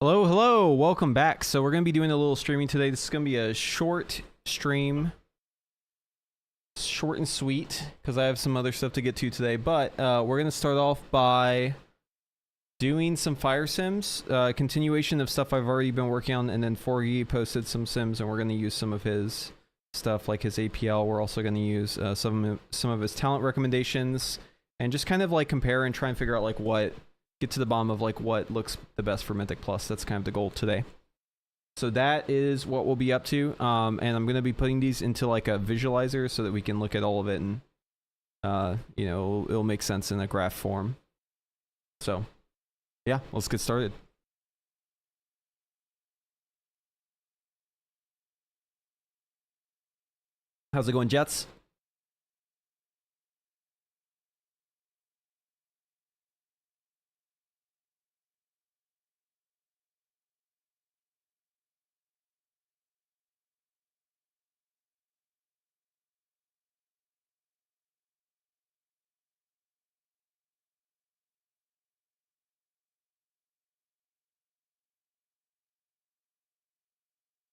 Hello, hello, welcome back. So we're going to be doing a little streaming today. This is going to be a short stream, short and sweet, because I have some other stuff to get to today. But we're going to start off by doing some fire sims, continuation of stuff I've already been working on, and then Forgy posted some sims, and we're going to use some of his stuff, like his APL. We're also going to use some of his talent recommendations, and just kind of like compare and try and figure out like get to the bottom of like what looks the best for Mythic Plus. That's kind of the goal today. So that is what we'll be up to. And I'm going to be putting these into like a visualizer so that we can look at all of it and, you know, it'll make sense in a graph form. So yeah, let's get started. How's it going, Jets?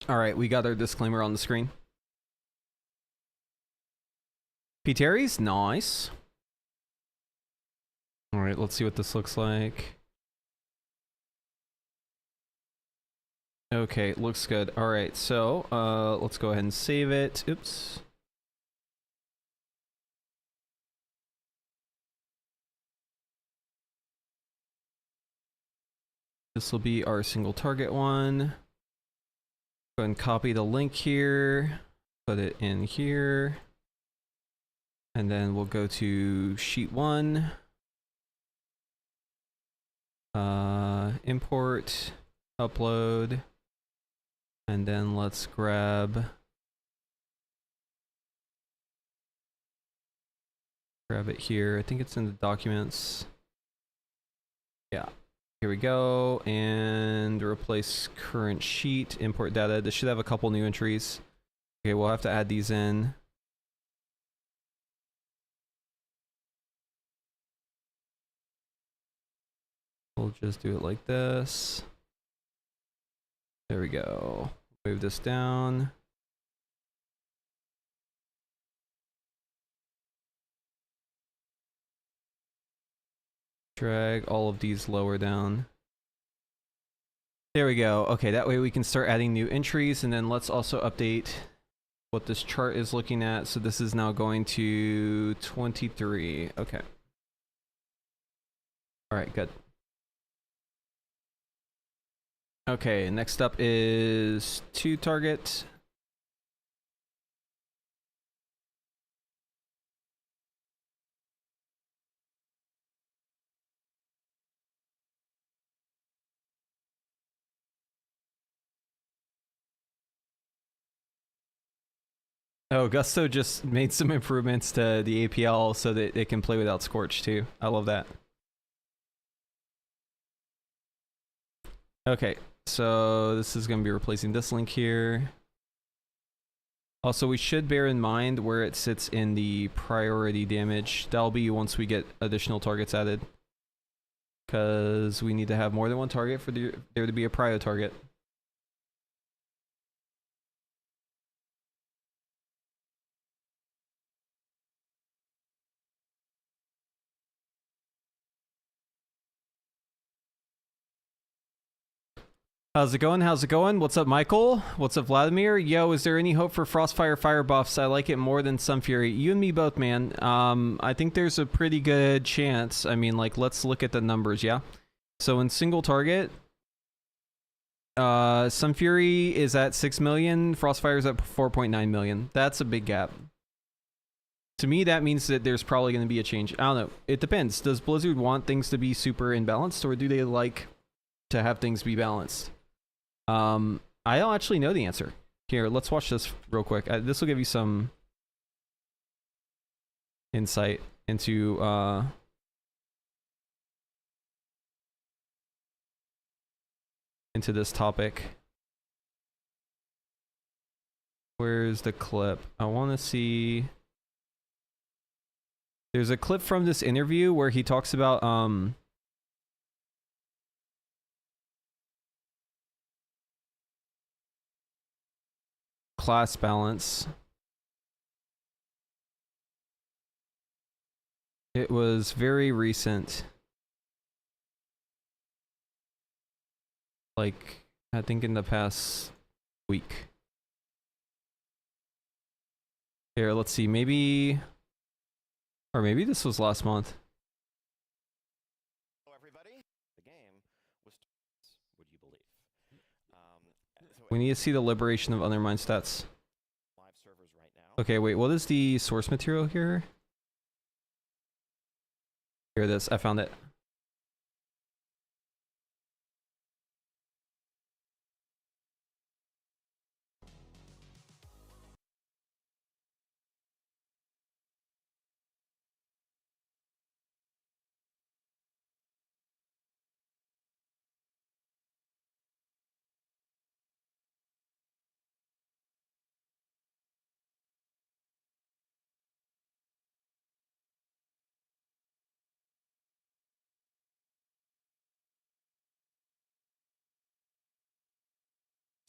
All right, we got our disclaimer on the screen. P. Terry's nice. All right, let's see what this looks like. Okay, looks good. All right, so let's go ahead and save it. Oops. This will be our single target one. Go ahead and copy the link here, put it in here, and then we'll go to sheet 1, import, upload, and then let's grab it here. I think it's in the documents. Yeah. Here we go, and replace current sheet, import data. This should have a couple new entries. Okay, we'll have to add these in. We'll just do it like this. There we go. Move this down. Drag all of these lower down. There we go. Okay, that way we can start adding new entries, and then let's also update what this chart is looking at. So this is now going to 23. Okay. All right, good. Okay, next up is 2 target. Oh, Gusto just made some improvements to the APL so that it can play without Scorch too. I love that. Okay, so this is going to be replacing this link here. Also, we should bear in mind where it sits in the priority damage. That'll be once we get additional targets added, because we need to have more than one target for there to be a prio target. How's it going? How's it going? What's up, Michael? What's up, Vladimir? Yo, is there any hope for Frostfire fire buffs? I like it more than Sunfury. You and me both, man. I think there's a pretty good chance. I mean, like, let's look at the numbers, yeah? So in single target, Sunfury is at 6 million, Frostfire is at 4.9 million. That's a big gap. To me, that means that there's probably going to be a change. I don't know. It depends. Does Blizzard want things to be super imbalanced, or do they like to have things be balanced? I don't actually know the answer. Here, let's watch this real quick. This will give you some insight into this topic. Where's the clip? I want to see. There's a clip from this interview where he talks about class balance. It was very recent. Like, I think in the past week. Here, let's see, maybe... Or maybe this was last month. Hello, everybody. The game was, would you believe? We need to see the liberation of undermined stats. Live servers right now. Okay, wait, what is the source material here? Here it is, I found it.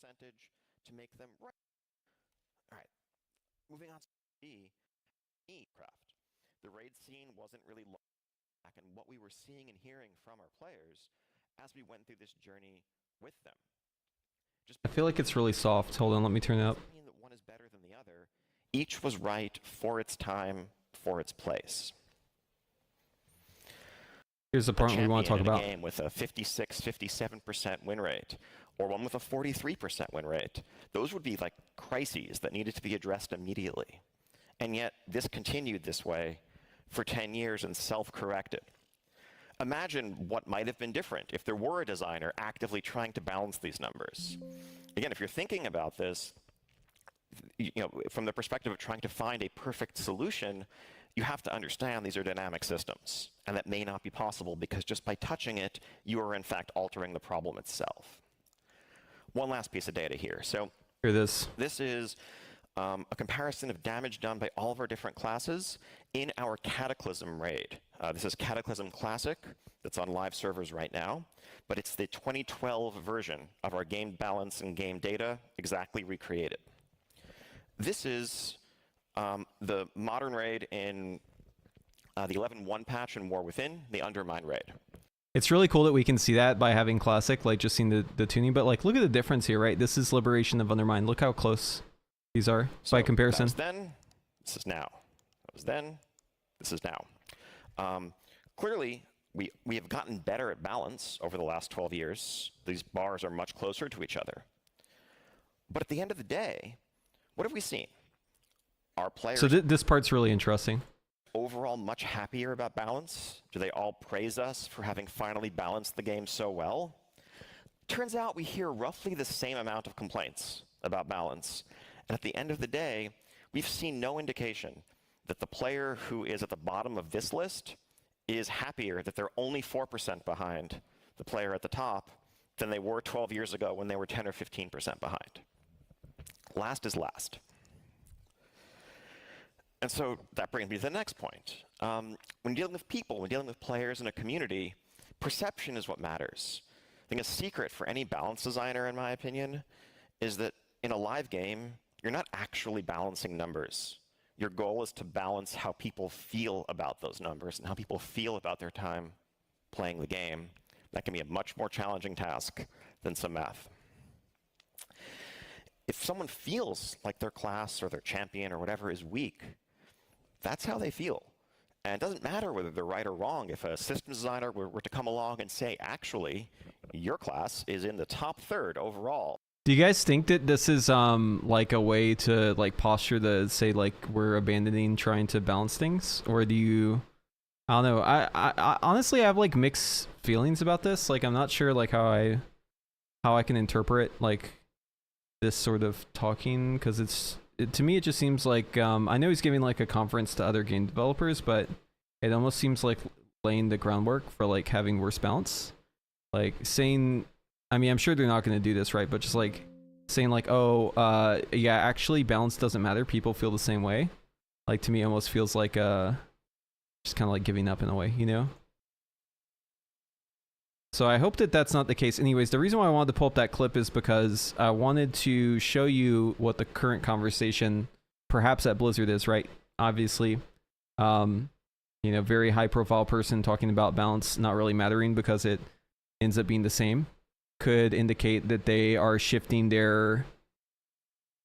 Percentage to make them right. All right, moving on to craft. The raid scene wasn't really back, and what we were seeing and hearing from our players as we went through this journey with them. I feel like it's really soft. Hold on, let me turn it up. Doesn't mean that one is better than the other. Each was right for its time, for its place. Here's the part we want to talk about. A game with a 56, 57% win rate, or one with a 43% win rate. Those would be like crises that needed to be addressed immediately. And yet, this continued this way for 10 years and self-corrected. Imagine what might have been different if there were a designer actively trying to balance these numbers. Again, if you're thinking about this, from the perspective of trying to find a perfect solution, you have to understand these are dynamic systems, and that may not be possible because just by touching it, you are in fact altering the problem itself. One last piece of data here. So here it is. This is a comparison of damage done by all of our different classes in our Cataclysm raid. This is Cataclysm Classic that's on live servers right now, but it's the 2012 version of our game balance and game data exactly recreated. This is the modern raid in the 11.1 patch in War Within, the Undermine raid. It's really cool that we can see that by having Classic, like just seeing the tuning, but like look at the difference here, right? This is Liberation of Undermine. Look how close these are by comparison. That was then, this is now. That was then, this is now. Clearly, we have gotten better at balance over the last 12 years. These bars are much closer to each other. But at the end of the day, what have we seen? Our players... So this part's really interesting. Overall much happier about balance? Do they all praise us for having finally balanced the game so well? Turns out we hear roughly the same amount of complaints about balance. And at the end of the day, we've seen no indication that the player who is at the bottom of this list is happier that they're only 4% behind the player at the top than they were 12 years ago when they were 10 or 15% behind. Last is last. And so that brings me to the next point. When dealing with people, when dealing with players in a community, perception is what matters. I think a secret for any balance designer, in my opinion, is that in a live game, you're not actually balancing numbers. Your goal is to balance how people feel about those numbers and how people feel about their time playing the game. That can be a much more challenging task than some math. If someone feels like their class or their champion or whatever is weak, that's how they feel. And it doesn't matter whether they're right or wrong. If a systems designer were to come along and say, actually, your class is in the top third overall. Do you guys think that this is like a way to like posture the say like we're abandoning trying to balance things, or do you? I don't know. I honestly have like mixed feelings about this. Like I'm not sure like how I can interpret like this sort of talking, because to me it just seems like I know he's giving like a conference to other game developers, but it almost seems like laying the groundwork for like having worse balance, like saying. I mean, I'm sure they're not going to do this, right? But just like saying like, oh, yeah, actually balance doesn't matter. People feel the same way. Like to me, it almost feels like just kind of like giving up in a way, you know? So I hope that that's not the case. Anyways, the reason why I wanted to pull up that clip is because I wanted to show you what the current conversation perhaps at Blizzard is, right? Obviously, you know, very high profile person talking about balance not really mattering because it ends up being the same could indicate that they are shifting their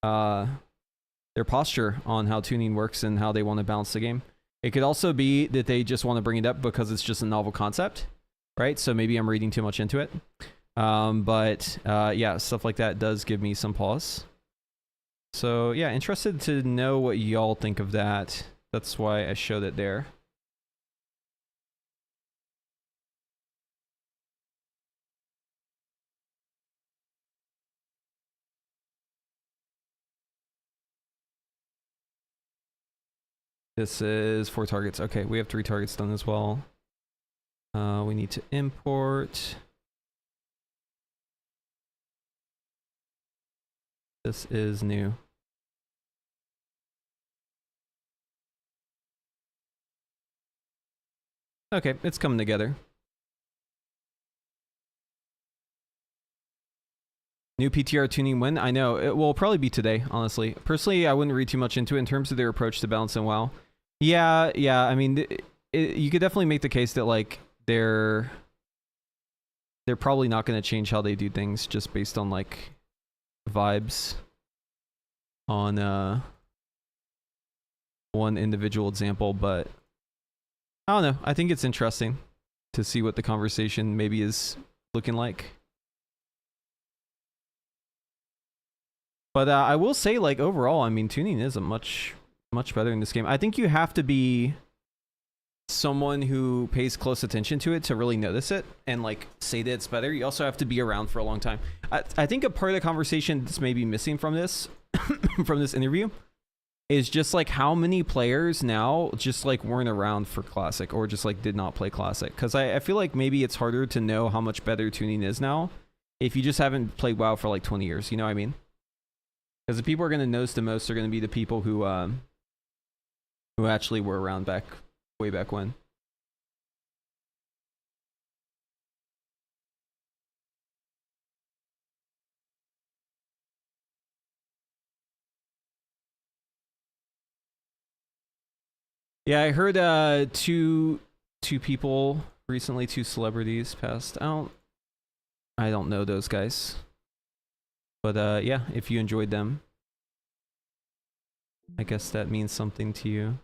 posture on how tuning works and how they want to balance the game. It could also be that they just want to bring it up because it's just a novel concept, right? So maybe I'm reading too much into it. But yeah, stuff like that does give me some pause. So yeah, interested to know what y'all think of that. That's why I showed it there. This is 4 targets. Okay, we have 3 targets done as well. We need to import. This is new. Okay, it's coming together. New PTR tuning when? I know. It will probably be today, honestly. Personally, I wouldn't read too much into it in terms of their approach to balance and WoW. Yeah, I mean, you could definitely make the case that, like, they're probably not going to change how they do things just based on, like, vibes on one individual example, but I don't know. I think it's interesting to see what the conversation maybe is looking like. But I will say, like, overall, I mean, tuning is a much better in this game. I think you have to be someone who pays close attention to it to really notice it and, like, say that it's better. You also have to be around for a long time. I think a part of the conversation that's maybe missing from this from this interview is just, like, how many players now just, like, weren't around for Classic or just, like, did not play Classic. Because I feel like maybe it's harder to know how much better tuning is now if you just haven't played WoW for, like, 20 years. You know what I mean? Because the people who are going to notice the most are going to be the people who actually were around way back when. Yeah, I heard two people recently, 2 celebrities passed. I don't know those guys. But yeah, if you enjoyed them, I guess that means something to you.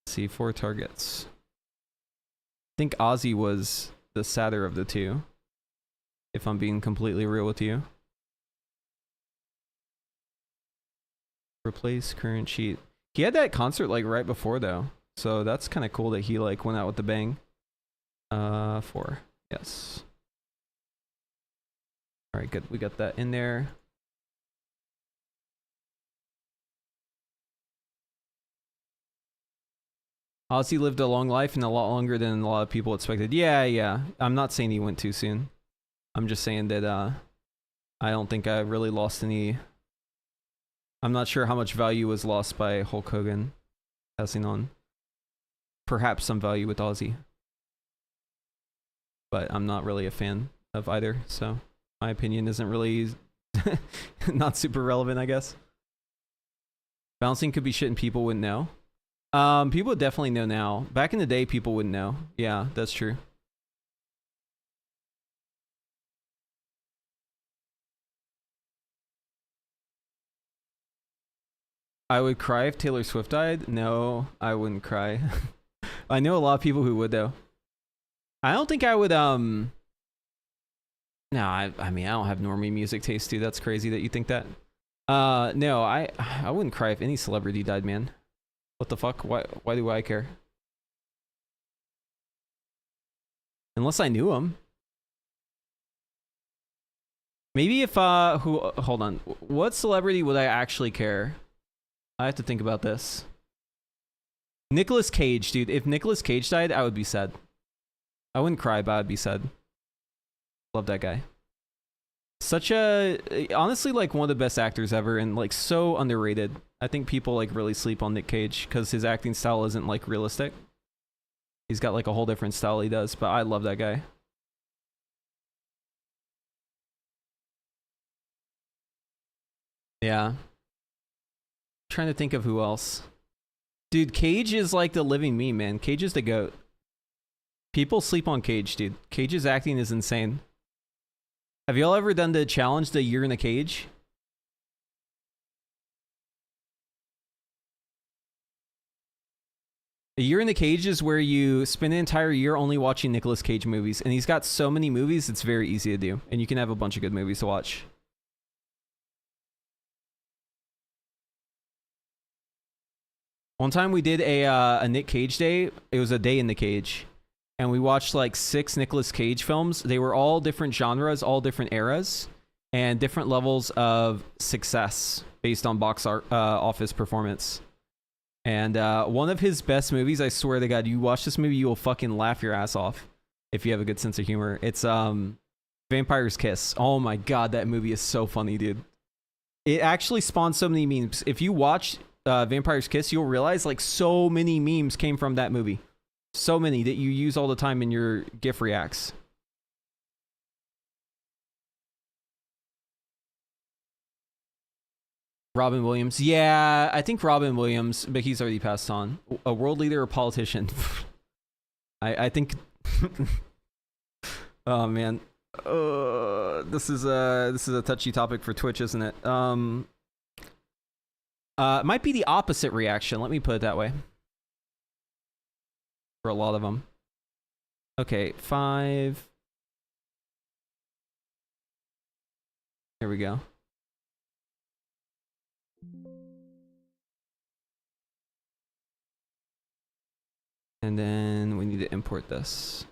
Let's see, 4 targets. I think Ozzy was the sadder of the 2, if I'm being completely real with you. Replace current sheet. He had that concert, like, right before, though. So that's kind of cool that he, like, went out with the bang. 4. Yes. All right, good. We got that in there. Ozzy lived a long life and a lot longer than a lot of people expected. Yeah. I'm not saying he went too soon. I'm just saying that I don't think I really lost any. I'm not sure how much value was lost by Hulk Hogan passing on. Perhaps some value with Ozzy. But I'm not really a fan of either, so my opinion isn't really not super relevant, I guess. Bouncing could be shit and people wouldn't know. People would definitely know now. Back in the day, people wouldn't know. Yeah, that's true. I would cry if Taylor Swift died. No, I wouldn't cry. I know a lot of people who would, though. I don't think I would, No, I mean, I don't have normie music taste, too. That's crazy that you think that. No, I wouldn't cry if any celebrity died, man. What the fuck? Why do I care? Unless I knew him. Maybe if, hold on. What celebrity would I actually care? I have to think about this. Nicolas Cage, dude. If Nicolas Cage died, I would be sad. I wouldn't cry, but I'd be sad. Love that guy. Such a, honestly, like, one of the best actors ever, and, like, so underrated. I think people, like, really sleep on Nick Cage because his acting style isn't, like, realistic. He's got like a whole different style he does, but I love that guy. Yeah. Trying to think of who else. Dude, Cage is like the living meme, man. Cage is the GOAT. People sleep on Cage, dude. Cage's acting is insane. Have y'all ever done the challenge, the year in a cage? A year in the cage is where you spend an entire year only watching Nicolas Cage movies, and he's got so many movies, it's very easy to do, and you can have a bunch of good movies to watch. One time we did a Nick Cage day. It was a day in the cage, and we watched like 6 Nicolas Cage films. They were all different genres, all different eras, and different levels of success based on box office performance. And one of his best movies, I swear to God, you watch this movie, you will fucking laugh your ass off if you have a good sense of humor. It's Vampire's Kiss. Oh my God, that movie is so funny, dude. It actually spawned so many memes. If you watch Vampire's Kiss, you'll realize like so many memes came from that movie. So many that you use all the time in your GIF reacts. Robin Williams. Yeah, I think Robin Williams, but he's already passed on. A world leader or politician? I think... Oh, man. This is a touchy topic for Twitch, isn't it? It might be the opposite reaction. Let me put it that way. For a lot of them. Okay, 5. Here we go. And then we need to import this.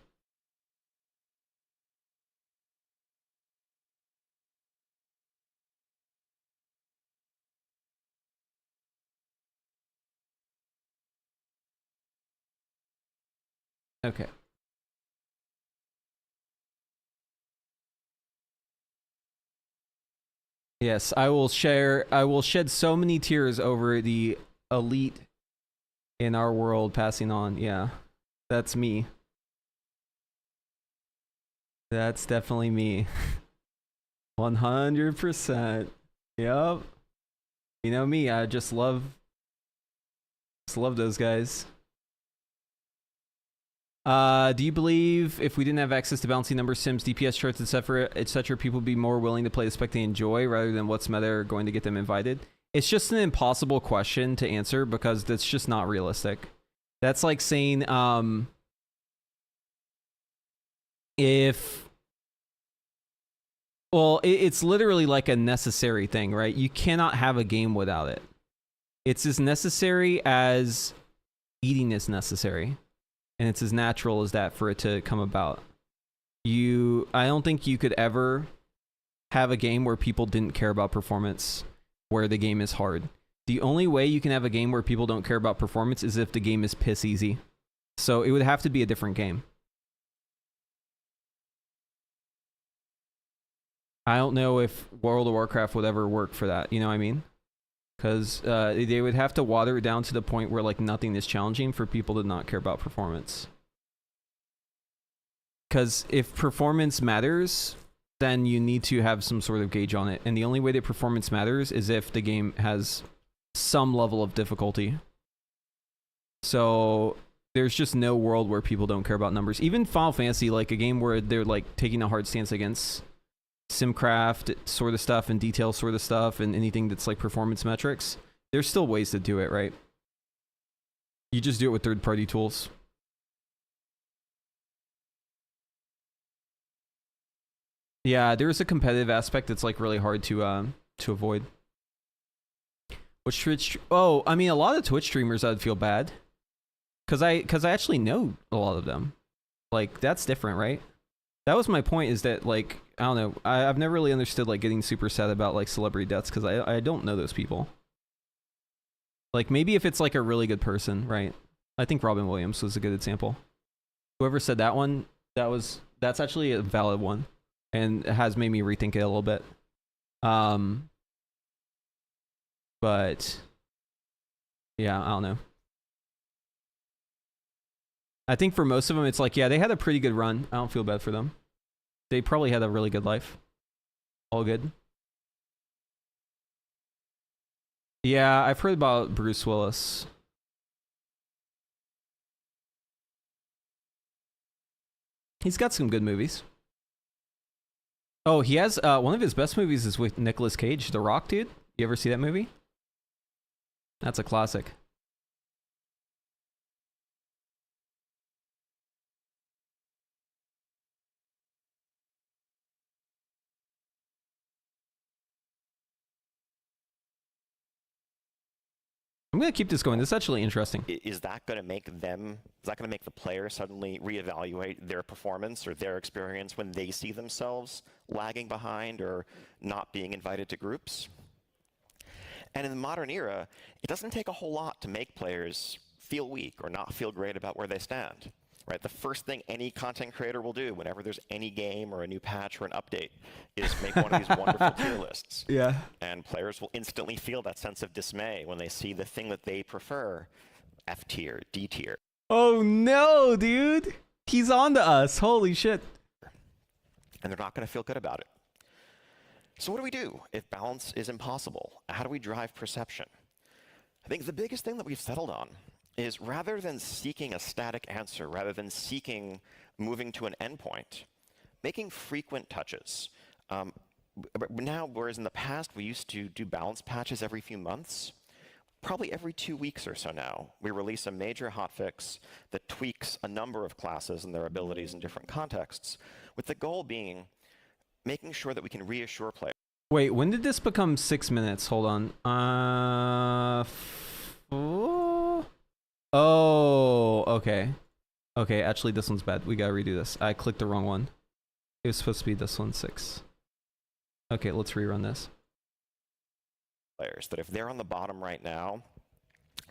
Okay. Yes, I will shed so many tears over the elite in our world passing on. Yeah. That's me. That's definitely me. 100%. Yep. You know me, I just love those guys. Do you believe if we didn't have access to balancing number sims, DPS charts, etc., people would be more willing to play the spec they enjoy rather than what's meta going to get them invited? It's just an impossible question to answer because that's just not realistic. That's like saying, it's literally like a necessary thing, right? You cannot have a game without it. It's as necessary as eating is necessary. And it's as natural as that for it to come about. I don't think you could ever have a game where people didn't care about performance, where the game is hard. The only way you can have a game where people don't care about performance is if the game is piss easy. So it would have to be a different game. I don't know if World of Warcraft would ever work for that, you know what I mean? Because they would have to water it down to the point where like nothing is challenging for people to not care about performance. Because if performance matters, then you need to have some sort of gauge on it. And the only way that performance matters is if the game has some level of difficulty. So there's just no world where people don't care about numbers. Even Final Fantasy, like a game where they're like taking a hard stance against simcraft sort of stuff and detail sort of stuff and anything that's like performance metrics, there's still ways to do it, right? You just do it with third-party tools. Yeah, there's a competitive aspect that's like really hard to avoid. Which Twitch? Oh, I mean, a lot of Twitch streamers I'd feel bad, cause I actually know a lot of them. Like that's different, right? That was my point. Is that like I don't know. I've never really understood like getting super sad about like celebrity deaths because I don't know those people. Like maybe if it's like a really good person, right? I think Robin Williams was a good example. Whoever said that one, that's actually a valid one, and it has made me rethink it a little bit. But yeah, I don't know. I think for most of them, it's like, yeah, they had a pretty good run. I don't feel bad for them. They probably had a really good life. All good. Yeah, I've heard about Bruce Willis. He's got some good movies. Oh, he has one of his best movies is with Nicolas Cage, The Rock, dude. You ever see that movie? That's a classic. I'm gonna keep this going. This is actually interesting. Is that going to make them? Is that going to make the player suddenly reevaluate their performance or their experience when they see themselves lagging behind or not being invited to groups? And in the modern era, it doesn't take a whole lot to make players feel weak or not feel great about where they stand. Right? The first thing any content creator will do whenever there's any game or a new patch or an update is make one of these wonderful tier lists. Yeah. And players will instantly feel that sense of dismay when they see the thing that they prefer, F tier, D tier. Oh no, dude. He's on to us. Holy shit. And they're not going to feel good about it. So what do we do if balance is impossible? How do we drive perception? I think the biggest thing that we've settled on is rather than seeking a static answer, rather than seeking moving to an endpoint, making frequent touches. Now, whereas in the past we used to do balance patches every few months, probably every 2 weeks or so now, we release a major hotfix that tweaks a number of classes and their abilities in different contexts, with the goal being making sure that we can reassure players. Wait, when did this become 6 minutes? Hold on. Oh, okay. Okay, actually this one's bad. We gotta redo this. I clicked the wrong one. It was supposed to be this one, 6. Okay, let's rerun this. Players, that if they're on the bottom right now,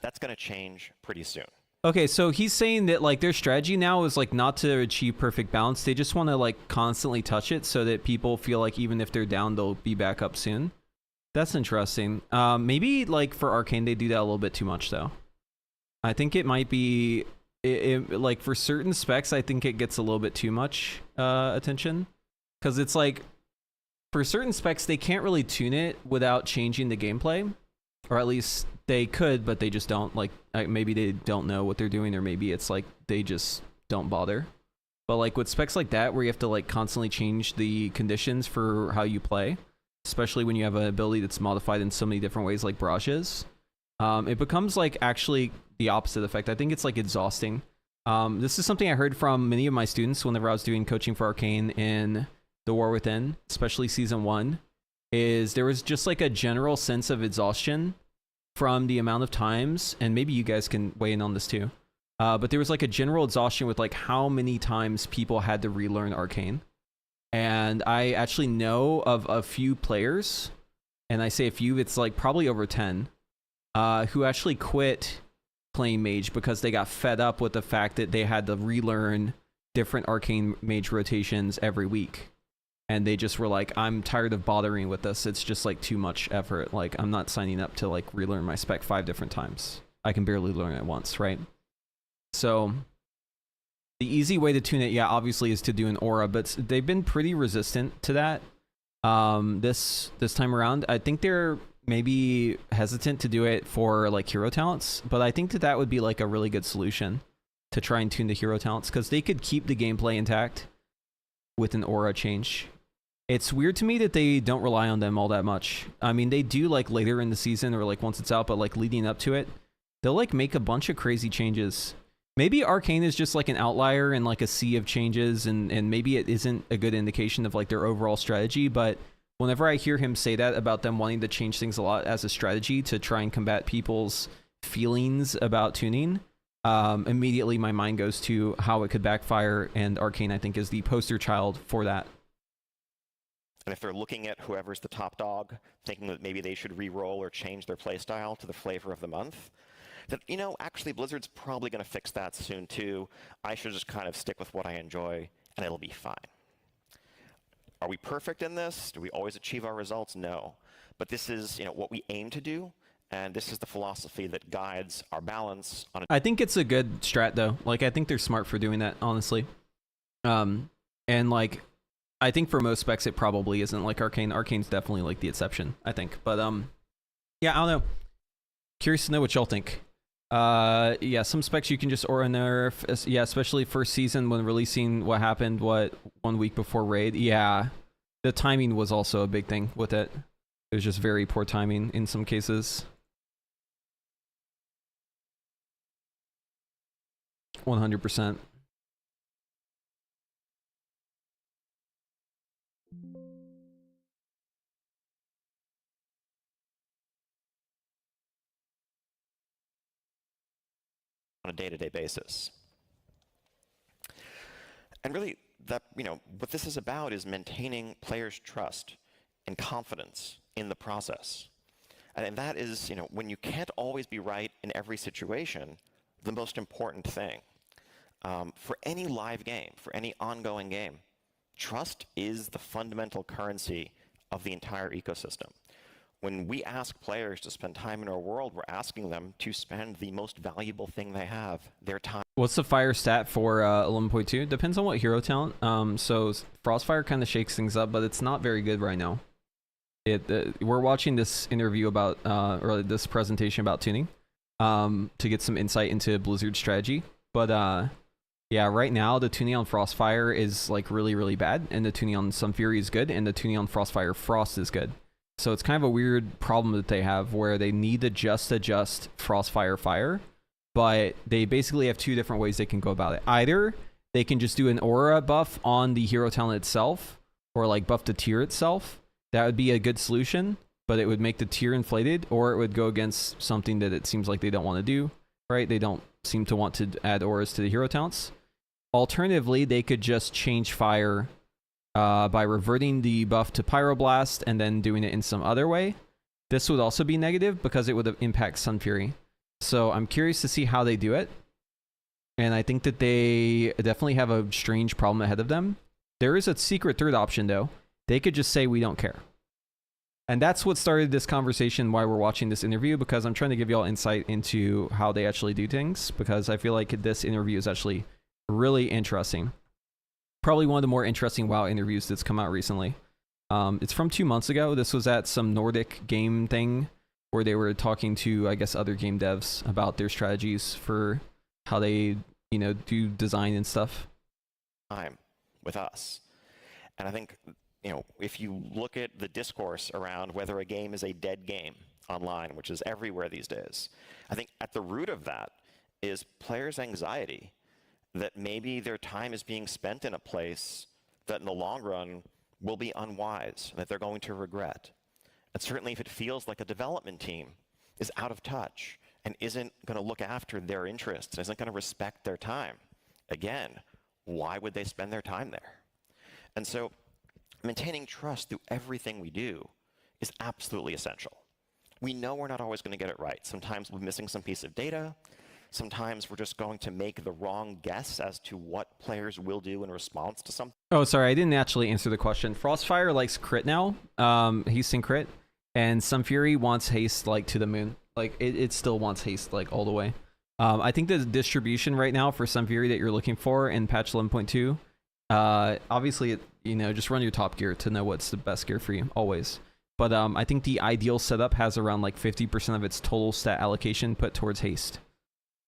that's going to change pretty soon. Okay, so he's saying that like their strategy now is like not to achieve perfect balance. They just want to like constantly touch it so that people feel like even if they're down, they'll be back up soon. That's interesting. Maybe like for Arcane, they do that a little bit too much though. I think it might be like for certain specs, I think it gets a little bit too much attention because it's like for certain specs, they can't really tune it without changing the gameplay, or at least they could, but they just don't. Like maybe they don't know what they're doing, or maybe it's like they just don't bother. But like with specs like that, where you have to like constantly change the conditions for how you play, especially when you have an ability that's modified in so many different ways, like Barrage is, it becomes like actually the opposite effect. I think it's like exhausting. This is something I heard from many of my students whenever I was doing coaching for Arcane in The War Within, especially Season 1, is there was just like a general sense of exhaustion from the amount of times, and maybe you guys can weigh in on this too, but there was like a general exhaustion with like how many times people had to relearn Arcane. And I actually know of a few players, and I say a few, it's like probably over 10, who actually quit playing Mage because they got fed up with the fact that they had to relearn different Arcane Mage rotations every week. And they just were like, I'm tired of bothering with this. It's just like too much effort. Like I'm not signing up to like relearn my spec 5 different times. I can barely learn it once, right? So the easy way to tune it, yeah, obviously is to do an aura, but they've been pretty resistant to that this time around. I think they're maybe hesitant to do it for like hero talents, but I think that that would be like a really good solution to try and tune the hero talents, because they could keep the gameplay intact with an aura change. It's weird to me that they don't rely on them all that much. I mean, they do like later in the season or like once it's out, but like leading up to it, they'll like make a bunch of crazy changes. Maybe Arcane is just like an outlier in like a sea of changes, and maybe it isn't a good indication of like their overall strategy, but whenever I hear him say that about them wanting to change things a lot as a strategy to try and combat people's feelings about tuning, immediately my mind goes to how it could backfire, and Arcane I think is the poster child for that. And if they're looking at whoever's the top dog, thinking that maybe they should re-roll or change their playstyle to the flavor of the month, that, you know, actually Blizzard's probably going to fix that soon too. I should just kind of stick with what I enjoy, and it'll be fine. Are we perfect in this? Do we always achieve our results? No. But this is, you know, what we aim to do, And this is the philosophy that guides our balance on a I think it's a good strat though. Like I think they're smart for doing that, honestly. And like I think for most specs it probably isn't like Arcane. Arcane's definitely like the exception, I think. But yeah, I don't know. Curious to know what y'all think. Yeah, some specs you can just aura nerf. Yeah, especially first season when releasing what happened 1 week before raid. Yeah. The timing was also a big thing with it. It was just very poor timing in some cases. 100%. on a day-to-day basis. And really, that what this is about is maintaining players' trust and confidence in the process. And that is, when you can't always be right in every situation, the most important thing. For any live game, for any ongoing game, trust is the fundamental currency of the entire ecosystem. When we ask players to spend time in our world, we're asking them to spend the most valuable thing they have, their time. What's the fire stat for 11.2? Depends on what hero talent. So Frostfire kind of shakes things up, but it's not very good right now. We're watching this interview about, or this presentation about tuning, to get some insight into Blizzard's strategy. But yeah, right now the tuning on Frostfire is like really, really bad, and the tuning on Sunfury is good, and the tuning on Frostfire Frost is good. So it's kind of a weird problem that they have where they need to just adjust Frostfire Fire, but they basically have two different ways they can go about it. Either they can just do an aura buff on the hero talent itself, or like buff the tier itself. That would be a good solution, but it would make the tier inflated, or it would go against something that it seems like they don't want to do, right? They don't seem to want to add auras to the hero talents. Alternatively, they could just change fire by reverting the buff to Pyroblast and then doing it in some other way. This would also be negative because it would impact Sunfury. So I'm curious to see how they do it. And I think that they definitely have a strange problem ahead of them. There is a secret third option though. They could just say, we don't care. And that's what started this conversation, why we're watching this interview, because I'm trying to give y'all insight into how they actually do things, because I feel like this interview is actually really interesting. Probably one of the more interesting WoW interviews that's come out recently. It's from 2 months ago. This was at some Nordic game thing where they were talking to, I guess, other game devs about their strategies for how they, do design and stuff. Time with us. And I think, if you look at the discourse around whether a game is a dead game online, which is everywhere these days, I think at the root of that is players' anxiety that maybe their time is being spent in a place that in the long run will be unwise, that they're going to regret. And certainly if it feels like a development team is out of touch and isn't going to look after their interests, isn't going to respect their time, again, why would they spend their time there? And so maintaining trust through everything we do is absolutely essential. We know we're not always going to get it right. Sometimes we're missing some piece of data. Sometimes we're just going to make the wrong guess as to what players will do in response to something. Oh, sorry, I didn't actually answer the question. Frostfire likes crit now, haste and crit, and Sunfury wants haste like to the moon. Like it still wants haste like all the way. I think the distribution right now for Sunfury that you're looking for in patch 11.2, obviously, just run your top gear to know what's the best gear for you always. But I think the ideal setup has around like 50% of its total stat allocation put towards haste,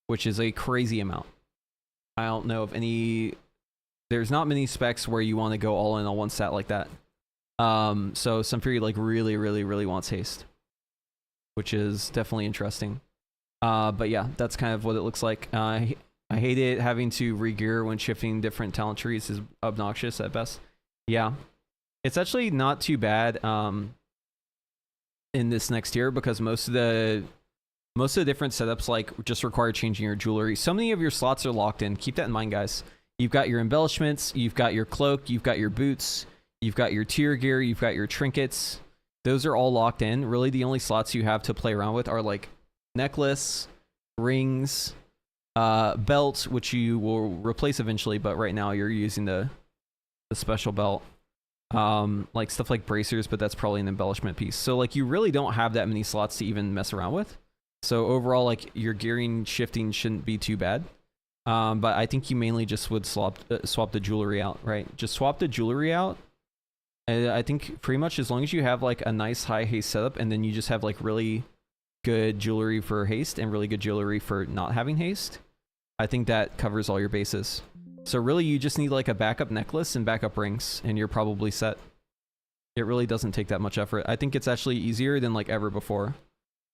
which is a crazy amount. I don't know of any... There's not many specs where you want to go all in on one stat like that. So Sunfury like really, really, really wants haste, which is definitely interesting. But yeah, that's kind of what it looks like. I hate it having to re-gear when shifting different talent trees is obnoxious at best. Yeah. It's actually not too bad in this next year because most of the different setups like just require changing your jewelry. So many of your slots are locked in. Keep that in mind, guys. You've got your embellishments, you've got your cloak, you've got your boots, you've got your tier gear, you've got your trinkets. Those are all locked in. Really, the only slots you have to play around with are like necklace, rings, belt, which you will replace eventually, but right now you're using the special belt. like stuff like bracers, but that's probably an embellishment piece. So like you really don't have that many slots to even mess around with. So overall, like your gearing shifting shouldn't be too bad. But I think you mainly just would swap the jewelry out, right? Just swap the jewelry out. I think pretty much as long as you have like a nice high haste setup, and then you just have like really good jewelry for haste and really good jewelry for not having haste, I think that covers all your bases. So really you just need like a backup necklace and backup rings, and you're probably set. It really doesn't take that much effort. I think it's actually easier than like ever before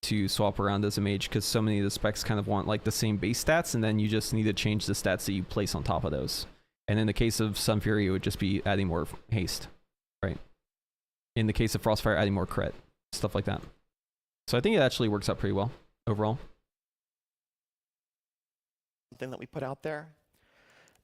to swap around as a mage, because so many of the specs kind of want like the same base stats, and then you just need to change the stats that you place on top of those. And in the case of Sun Fury, it would just be adding more haste, right? In the case of Frostfire, adding more crit, stuff like that. So I think it actually works out pretty well overall. Something that we put out there.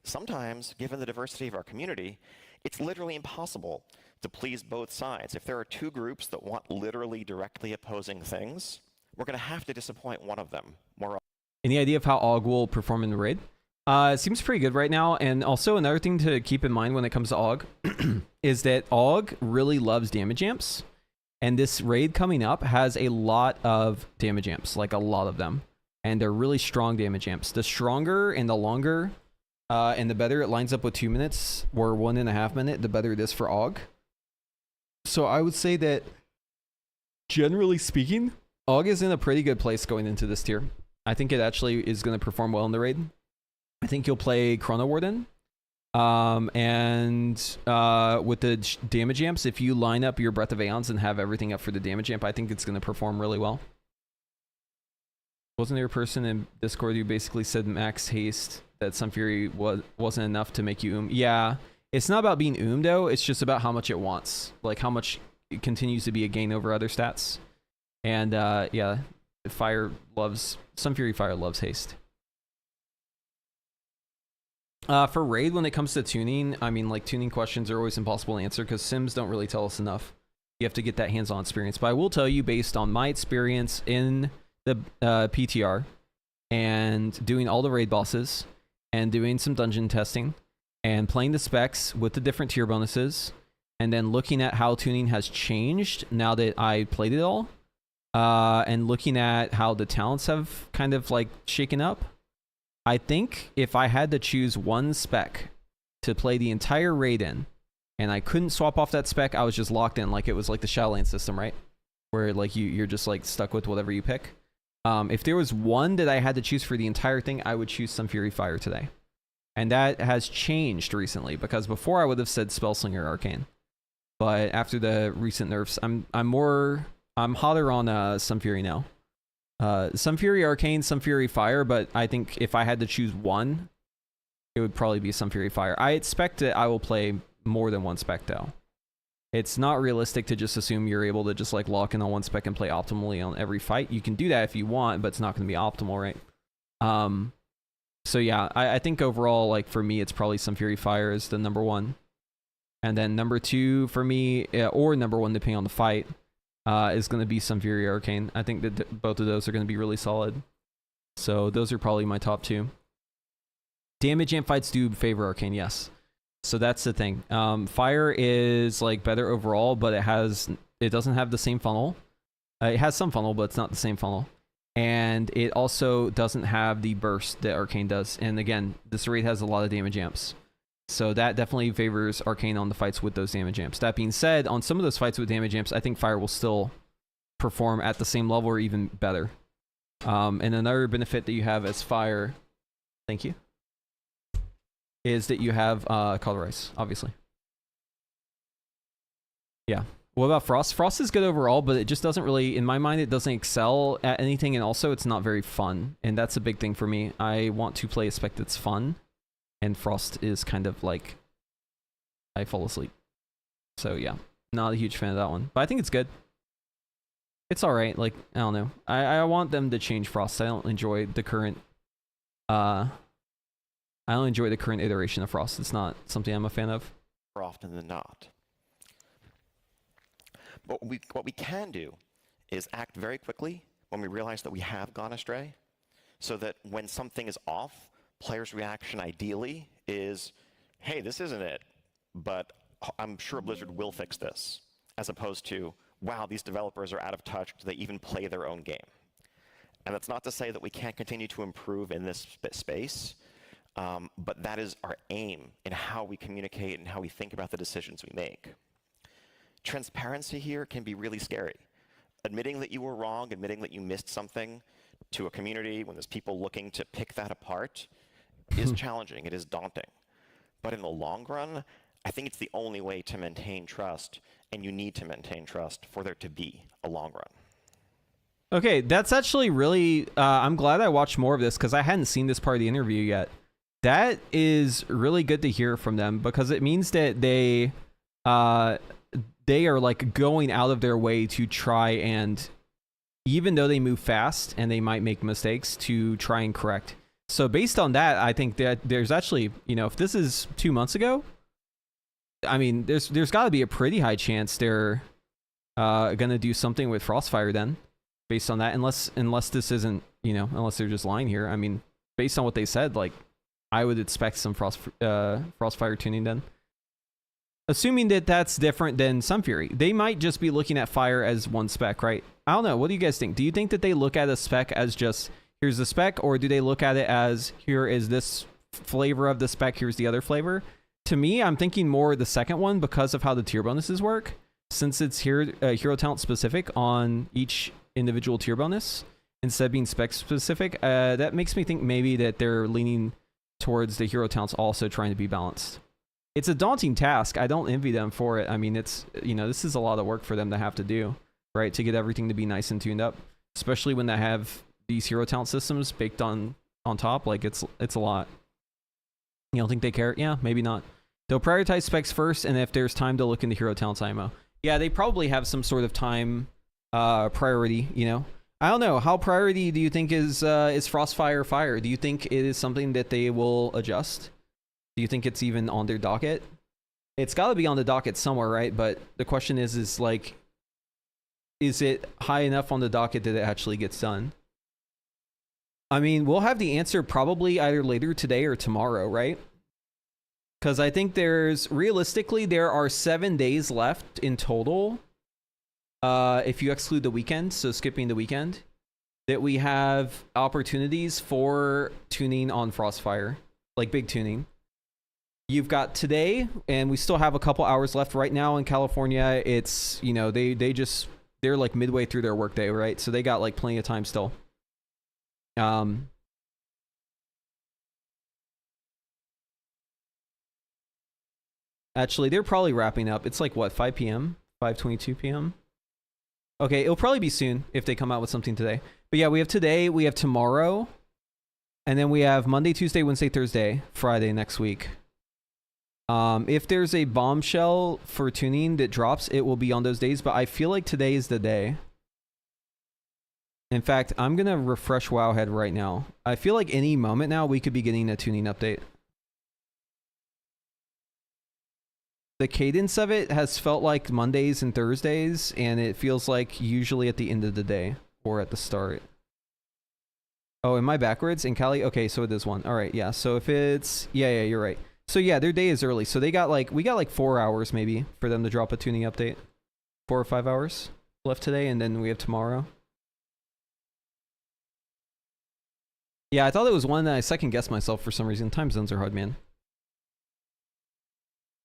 Sometimes, given the diversity of our community, it's literally impossible to please both sides. If there are two groups that want literally directly opposing things, we're going to have to disappoint one of them more often. Any idea of how AUG will perform in the raid? It seems pretty good right now. And also another thing to keep in mind when it comes to AUG is that AUG really loves damage amps. And this raid coming up has a lot of damage amps, like a lot of them. And they're really strong damage amps. The stronger and the longer and the better it lines up with 2 minutes or 1.5 minutes, the better it is for AUG. So I would say that, generally speaking, AUG is in a pretty good place going into this tier. I think it actually is going to perform well in the raid. I think you'll play Chrono Warden. And with the damage amps, if you line up your Breath of Aeons and have everything up for the damage amp, I think it's going to perform really well. Wasn't there a person in Discord who basically said max haste, that Sun Fury wasn't enough to make you Yeah, it's not about being though, it's just about how much it wants. Like how much it continues to be a gain over other stats. And yeah, Sun Fury Fire loves haste. For raid, when it comes to tuning, I mean, like tuning questions are always impossible to answer because sims don't really tell us enough. You have to get that hands-on experience. But I will tell you, based on my experience in the PTR and doing all the raid bosses and doing some dungeon testing and playing the specs with the different tier bonuses and then looking at how tuning has changed now that I played it all, and looking at how the talents have kind of like shaken up, I think if I had to choose one spec to play the entire raid in, and I couldn't swap off that spec, I was just locked in, like it was like the Shadowlands system, right? Where like you're just like stuck with whatever you pick. If there was one that I had to choose for the entire thing, I would choose Sun Fury Fire today. And that has changed recently, because before I would have said Spellslinger Arcane. But after the recent nerfs, I'm hotter on Sun Fury now. Sun Fury Arcane, Sun Fury Fire, but I think if I had to choose one, it would probably be Sun Fury Fire. I expect that I will play more than one spec though. It's not realistic to just assume you're able to just like lock in on one spec and play optimally on every fight. You can do that if you want, but it's not going to be optimal, right? So yeah, I think overall, like for me, it's probably Sun Fury Fire is the number one. And then number two for me, or number one depending on the fight, is going to be Sun Fury Arcane. I think that both of those are going to be really solid. So those are probably my top two. Damage amp fights do favor Arcane, yes. So that's the thing. Fire is like better overall, but it doesn't have the same funnel. It has some funnel, but it's not the same funnel. And it also doesn't have the burst that Arcane does. And again, this raid has a lot of damage amps. So that definitely favors Arcane on the fights with those damage amps. That being said, on some of those fights with damage amps, I think Fire will still perform at the same level or even better. And another benefit that you have as Fire, thank you, is that you have Cauterize, obviously. Yeah. What about Frost? Frost is good overall, but it just doesn't really, in my mind, it doesn't excel at anything, and also it's not very fun. And that's a big thing for me. I want to play a spec that's fun, and Frost is kind of like, I fall asleep. So yeah, not a huge fan of that one. But I think it's good. It's alright, like, I don't know. I want them to change Frost. I don't enjoy the current, iteration of Frost. It's not something I'm a fan of. More often than not. But what we can do is act very quickly when we realize that we have gone astray, so that when something is off, players' reaction ideally is, hey, this isn't it, but I'm sure Blizzard will fix this, as opposed to, wow, these developers are out of touch. Do they even play their own game? And that's not to say that we can't continue to improve in this space, but that is our aim in how we communicate and how we think about the decisions we make. Transparency here can be really scary. Admitting that you were wrong, admitting that you missed something to a community when there's people looking to pick that apart is challenging, it is daunting. But in the long run, I think it's the only way to maintain trust, and you need to maintain trust for there to be a long run. Okay, that's actually really, I'm glad I watched more of this because I hadn't seen this part of the interview yet. That is really good to hear from them because it means that they are like going out of their way to try and, even though they move fast and they might make mistakes, to try and correct. So based on that, I think that there's actually, you know, if this is 2 months ago, I mean, there's got to be a pretty high chance they're gonna do something with Frostfire then, based on that. Unless this isn't, you know, unless they're just lying here. I mean, based on what they said, like, I would expect some Frostfire tuning then. Assuming that that's different than Sunfury, they might just be looking at Fire as one spec, right? I don't know. What do you guys think? Do you think that they look at a spec as just here's the spec, or do they look at it as here is this flavor of the spec, here's the other flavor? To me, I'm thinking more the second one because of how the tier bonuses work. Since it's hero talent specific on each individual tier bonus instead of being spec specific, that makes me think maybe that they're leaning towards the hero talents also trying to be balanced. It's a daunting task. I don't envy them for it. I mean, it's, you know, this is a lot of work for them to have to do, right? To get everything to be nice and tuned up, especially when they have these hero talent systems baked on top. Like, it's a lot. You don't think they care? Yeah, maybe not. They'll prioritize specs first, and if there's time to look into hero talents IMO. Yeah, they probably have some sort of time priority, you know? I don't know. How priority do you think is Frostfire Fire? Do you think it is something that they will adjust? Do you think it's even on their docket? It's got to be on the docket somewhere, right? But the question is like, is it high enough on the docket that it actually gets done? I mean, we'll have the answer probably either later today or tomorrow, right? Because I think realistically, there are 7 days left in total. If you exclude the weekend, so skipping the weekend, that we have opportunities for tuning on Frostfire, like big tuning. You've got today, and we still have a couple hours left right now in California. It's, you know, they're like midway through their workday, right? So they got like plenty of time still. Actually, they're probably wrapping up. It's like what, 5 p.m., 5:22 p.m. Okay, it'll probably be soon if they come out with something today. But yeah, we have today, we have tomorrow, and then we have Monday, Tuesday, Wednesday, Thursday, Friday next week. If there's a bombshell for tuning that drops, it will be on those days, but I feel like today is the day. In fact, I'm going to refresh Wowhead right now. I feel like any moment now we could be getting a tuning update. The cadence of it has felt like Mondays and Thursdays, and it feels like usually at the end of the day or at the start. Oh, am I backwards in Cali? Okay, so it is one. All right, yeah. So if it's, yeah, you're right. So yeah, their day is early. So we got like 4 hours maybe for them to drop a tuning update. 4 or 5 hours left today, and then we have tomorrow. Yeah, I thought it was one that I second guessed myself for some reason. Time zones are hard, man.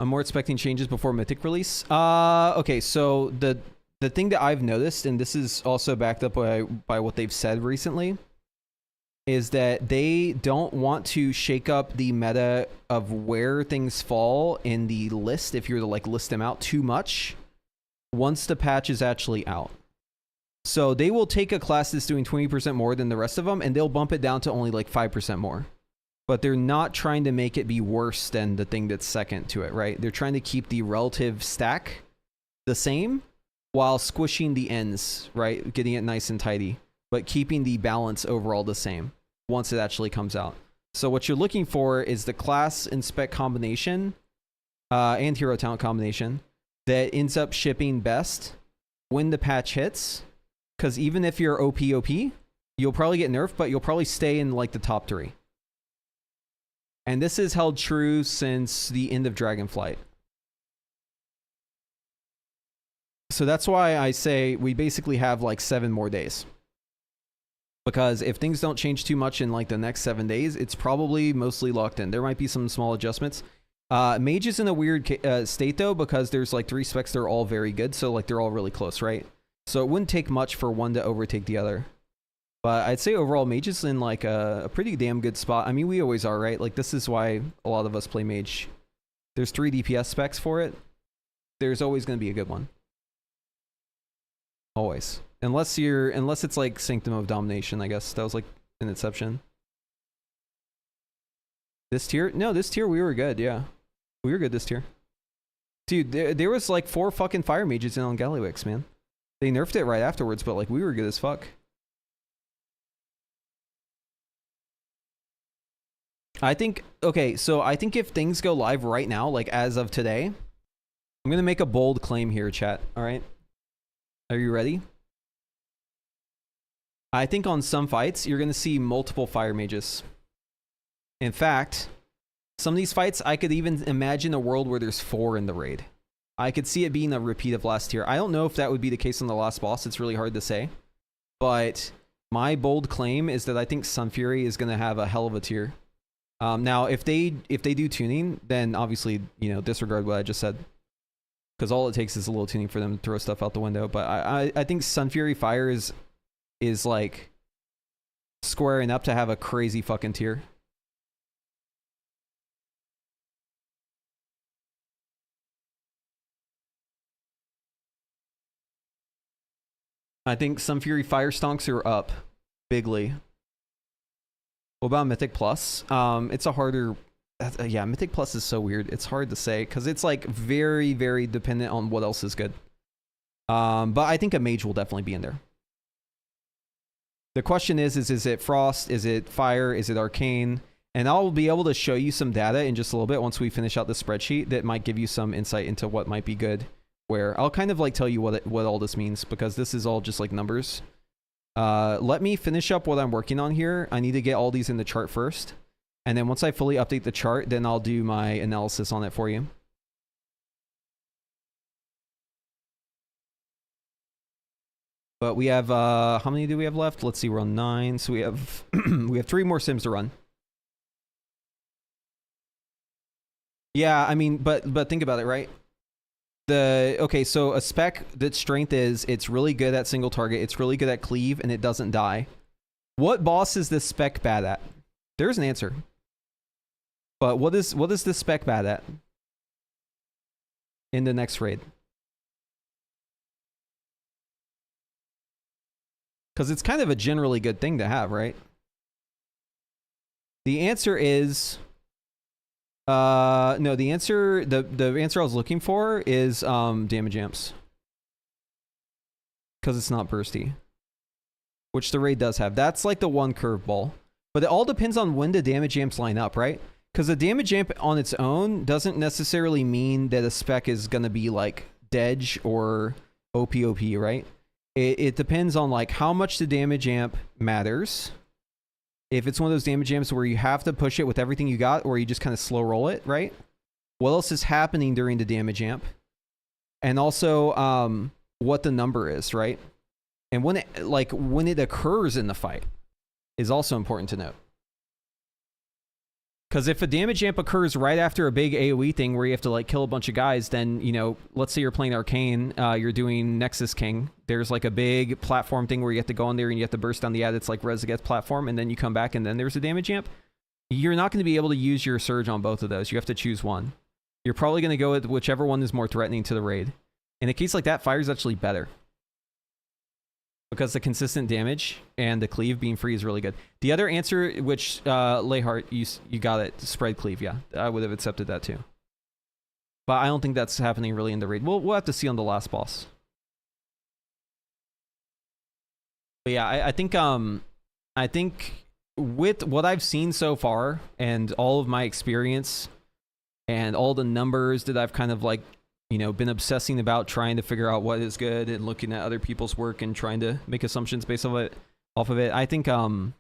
I'm more expecting changes before Mythic release. Okay, so the thing that I've noticed, and this is also backed up by what they've said recently, is that they don't want to shake up the meta of where things fall in the list, if you're to like list them out too much, once the patch is actually out. So they will take a class that's doing 20% more than the rest of them, and they'll bump it down to only like 5% more. But they're not trying to make it be worse than the thing that's second to it, right? They're trying to keep the relative stack the same while squishing the ends, right? Getting it nice and tidy, but keeping the balance overall the same once it actually comes out. So what you're looking for is the class and spec combination and hero talent combination that ends up shipping best when the patch hits. Because even if you're OP, you'll probably get nerfed, but you'll probably stay in like the top 3. And this has held true since the end of Dragonflight. So that's why I say we basically have like 7 more days. Because if things don't change too much in like the next 7 days, it's probably mostly locked in. There might be some small adjustments. Mage is in a weird state though, because there's like 3 specs that are all very good. So like they're all really close, right? So it wouldn't take much for one to overtake the other. But I'd say overall Mage is in like a pretty damn good spot. I mean, we always are, right? Like this is why a lot of us play Mage. There's 3 DPS specs for it. There's always going to be a good one. Always. Unless it's like Sanctum of Domination, I guess. That was like an exception. This tier? No, this tier we were good, yeah. We were good this tier. Dude, there was like 4 fucking fire mages in on Gallywix, man. They nerfed it right afterwards, but like we were good as fuck. I think, okay, so I think if things go live right now, like as of today, I'm gonna make a bold claim here, chat, alright? Are you ready? I think on some fights, you're gonna see multiple fire mages. In fact, some of these fights, I could even imagine a world where there's 4 in the raid. I could see it being a repeat of last tier. I don't know if that would be the case on the last boss. It's really hard to say. But my bold claim is that I think Sun Fury is going to have a hell of a tier. Now, if they do tuning, then obviously, you know, disregard what I just said. Because all it takes is a little tuning for them to throw stuff out the window. But I think Sun Fury Fire is like squaring up to have a crazy fucking tier. I think Sun Fury Fire Stonks are up bigly. What about Mythic Plus? It's a harder... yeah, Mythic Plus is so weird. It's hard to say because it's like very, very dependent on what else is good. But I think a Mage will definitely be in there. The question is it Frost? Is it Fire? Is it Arcane? And I'll be able to show you some data in just a little bit once we finish out the spreadsheet that might give you some insight into what might be good. Where I'll kind of like tell you what all this means because this is all just like numbers. Let me finish up what I'm working on here. I need to get all these in the chart first. And then once I fully update the chart, then I'll do my analysis on it for you. But we have, how many do we have left? Let's see, we're on 9. So we have, we have 3 more sims to run. Yeah, I mean, but think about it, right? Okay, so a spec that strength is, it's really good at single target, it's really good at cleave, and it doesn't die. What boss is this spec bad at? There's an answer. But what is this spec bad at? In the next raid. Because it's kind of a generally good thing to have, right? The answer is... no, the answer I was looking for is damage amps. Because it's not bursty. Which the raid does have. That's like the one curveball. But it all depends on when the damage amps line up, right? Because the damage amp on its own doesn't necessarily mean that a spec is going to be like Dedge or OPOP, right? It depends on like how much the damage amp matters. If it's one of those damage amps where you have to push it with everything you got, or you just kind of slow roll it, right? What else is happening during the damage amp? And also, what the number is, right? And when it occurs in the fight is also important to note. Because if a damage amp occurs right after a big AoE thing where you have to like kill a bunch of guys, then, you know, let's say you're playing Arcane, you're doing Nexus King. There's like a big platform thing where you have to go in there and you have to burst down the ad. It's like Rezageth platform, and then you come back and then there's a damage amp. You're not going to be able to use your surge on both of those. You have to choose one. You're probably going to go with whichever one is more threatening to the raid. In a case like that, Fire is actually better. Because the consistent damage and the cleave being free is really good. The other answer, which Layhart, you got it, spread cleave, yeah. I would have accepted that too. But I don't think that's happening really in the raid. We'll have to see on the last boss. But yeah, I think with what I've seen so far and all of my experience and all the numbers that I've kind of like, you know, been obsessing about trying to figure out what is good and looking at other people's work and trying to make assumptions based off of it. I think Sun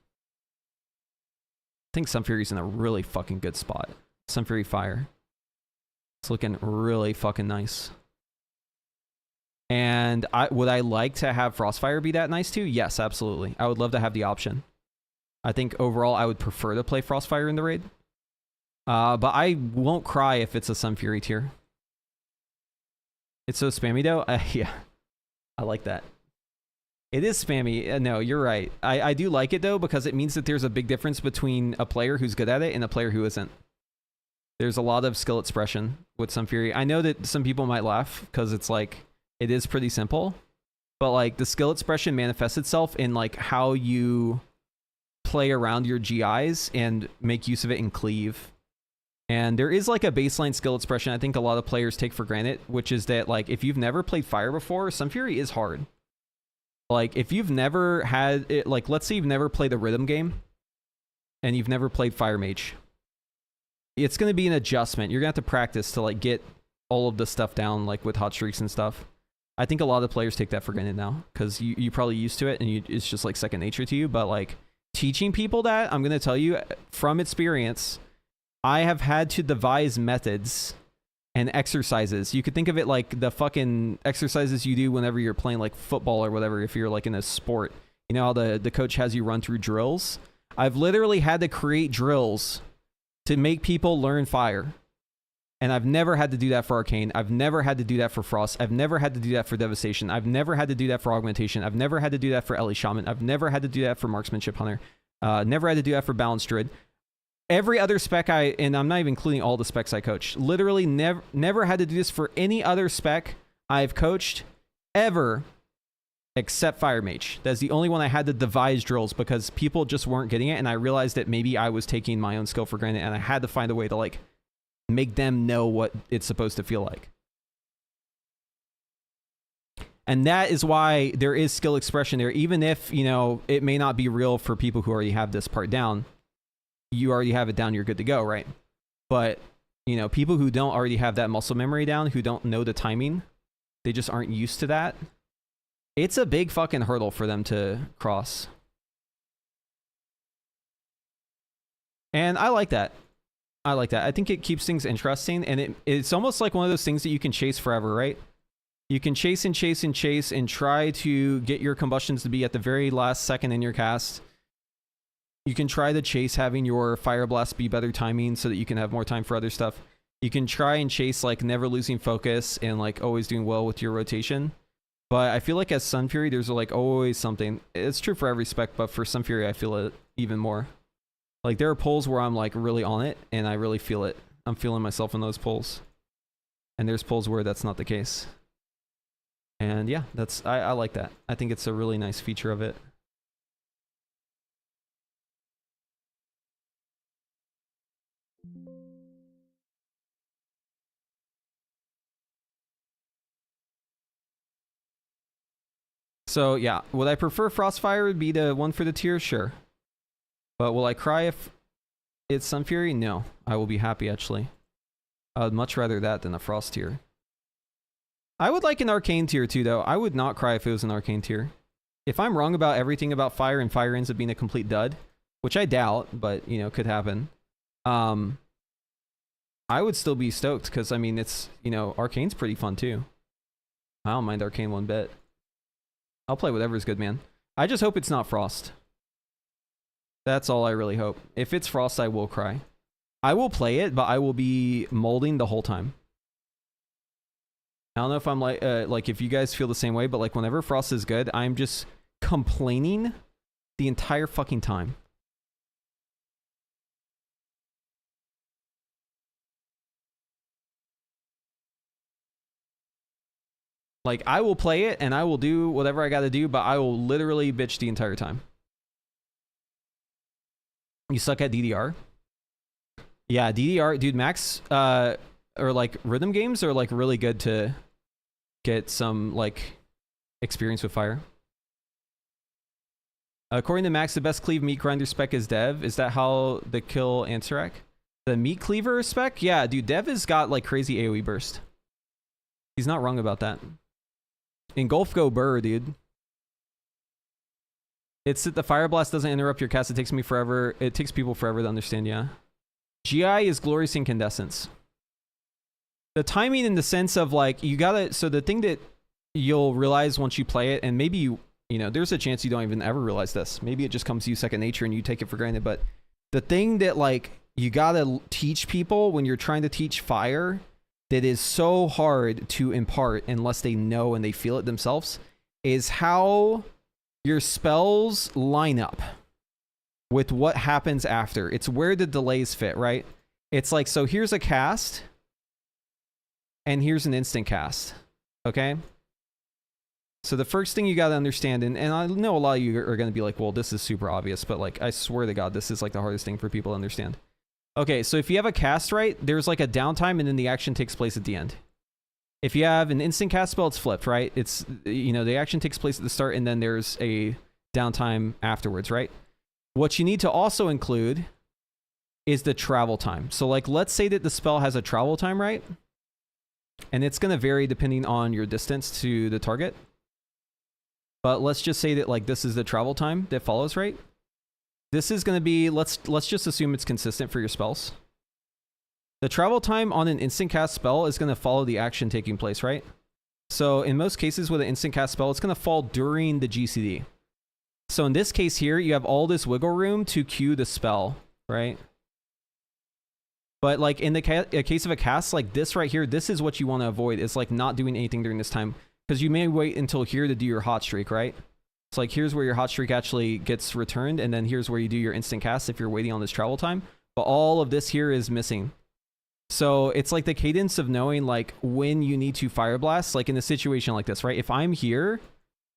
Fury's in a really fucking good spot. Sun Fury Fire. It's looking really fucking nice. And would I like to have Frostfire be that nice too? Yes, absolutely. I would love to have the option. I think overall I would prefer to play Frostfire in the raid. But I won't cry if it's a Sun Fury tier. It's so spammy though. Yeah, I like that. It is spammy. No, you're right. I do like it though, because it means that there's a big difference between a player who's good at it and a player who isn't. There's a lot of skill expression with Sun Fury. I know that some people might laugh because it's like, it is pretty simple, but like the skill expression manifests itself in like how you play around your GIs and make use of it in cleave. And there is like a baseline skill expression I think a lot of players take for granted, which is that like if you've never played fire before, Sun Fury is hard. Like if you've never had it, like let's say you've never played a rhythm game and you've never played Fire Mage. It's going to be an adjustment. You're going to have to practice to like get all of the stuff down, like with hot streaks and stuff. I think a lot of players take that for granted now because you probably used to it and it's just like second nature to you. But like teaching people that, I'm going to tell you from experience, I have had to devise methods and exercises. You could think of it like the fucking exercises you do whenever you're playing like football or whatever, if you're like in a sport. You know how the coach has you run through drills? I've literally had to create drills to make people learn fire. And I've never had to do that for Arcane. I've never had to do that for Frost. I've never had to do that for Devastation. I've never had to do that for Augmentation. I've never had to do that for Ellie Shaman. I've never had to do that for Marksmanship Hunter. Never had to do that for Balanced Druid. Every other spec and I'm not even including all the specs I coach, literally never had to do this for any other spec I've coached ever except Fire Mage. That's the only one I had to devise drills because people just weren't getting it. And I realized that maybe I was taking my own skill for granted and I had to find a way to like make them know what it's supposed to feel like. And that is why there is skill expression there, even if, you know, it may not be real for people who already have this part down. You already have it down, you're good to go, right? But, you know, people who don't already have that muscle memory down, who don't know the timing, they just aren't used to that. It's a big fucking hurdle for them to cross. And I like that. I like that. I think it keeps things interesting, and it's almost like one of those things that you can chase forever, right? You can chase and chase and chase and try to get your combustions to be at the very last second in your cast. You can try to chase having your Fire Blast be better timing so that you can have more time for other stuff. You can try and chase like never losing focus and like always doing well with your rotation. But I feel like as Sun Fury, there's like always something. It's true for every spec, but for Sun Fury, I feel it even more. Like there are pulls where I'm like really on it and I really feel it. I'm feeling myself in those pulls. And there's pulls where that's not the case. And yeah, I like that. I think it's a really nice feature of it. So yeah, would I prefer Frostfire would be the one for the tier? Sure. But will I cry if it's Sun Fury? No. I will be happy, actually. I would much rather that than a Frost tier. I would like an Arcane tier, too, though. I would not cry if it was an Arcane tier. If I'm wrong about everything about Fire and Fire ends up being a complete dud, which I doubt, but, you know, could happen, I would still be stoked, because, I mean, it's, you know, Arcane's pretty fun, too. I don't mind Arcane one bit. I'll play whatever's good, man. I just hope it's not Frost. That's all I really hope. If it's Frost, I will cry. I will play it, but I will be molding the whole time. I don't know if I'm like if you guys feel the same way, but like whenever Frost is good, I'm just complaining the entire fucking time. Like I will play it and I will do whatever I got to do, but I will literally bitch the entire time. You suck at DDR? Yeah, DDR, dude, Max, or like rhythm games are like really good to get some like experience with fire. According to Max, the best cleave meat grinder spec is Dev. Is that how the kill Anserac? The meat cleaver spec? Yeah, dude, Dev has got like crazy AoE burst. He's not wrong about that. Engulf go burr, dude. It's that the Fire Blast doesn't interrupt your cast. It takes me forever. It takes people forever to understand, yeah. GI is Glorious Incandescence. The timing in the sense of like, you gotta, so the thing that you'll realize once you play it, and maybe you know, there's a chance you don't even ever realize this. Maybe it just comes to you second nature and you take it for granted. But the thing that like you gotta teach people when you're trying to teach fire that is so hard to impart unless they know and they feel it themselves is how your spells line up with what happens after. It's where the delays fit, right? It's like, so here's a cast and here's an instant cast, okay? So the first thing you got to understand, and I know a lot of you are going to be like, well, this is super obvious, but like, I swear to God, this is like the hardest thing for people to understand. Okay, so if you have a cast, right, there's like a downtime and then the action takes place at the end. If you have an instant cast spell, it's flipped, right? It's, you know, the action takes place at the start and then there's a downtime afterwards, right? What you need to also include is the travel time. So like, let's say that the spell has a travel time, right? And it's going to vary depending on your distance to the target. But let's just say that like this is the travel time that follows, right? This is going to be, let's just assume it's consistent for your spells. The travel time on an instant cast spell is going to follow the action taking place, right? So in most cases with an instant cast spell, it's going to fall during the GCD. So in this case here, you have all this wiggle room to cue the spell, right? But like in the case of a cast like this right here, this is what you want to avoid. It's like not doing anything during this time. Because you may wait until here to do your hot streak, right? So like here's where your hot streak actually gets returned, and then here's where you do your instant cast if you're waiting on this travel time. But all of this here is missing. So it's like the cadence of knowing like when you need to fire blast, like in a situation like this, right? If I'm here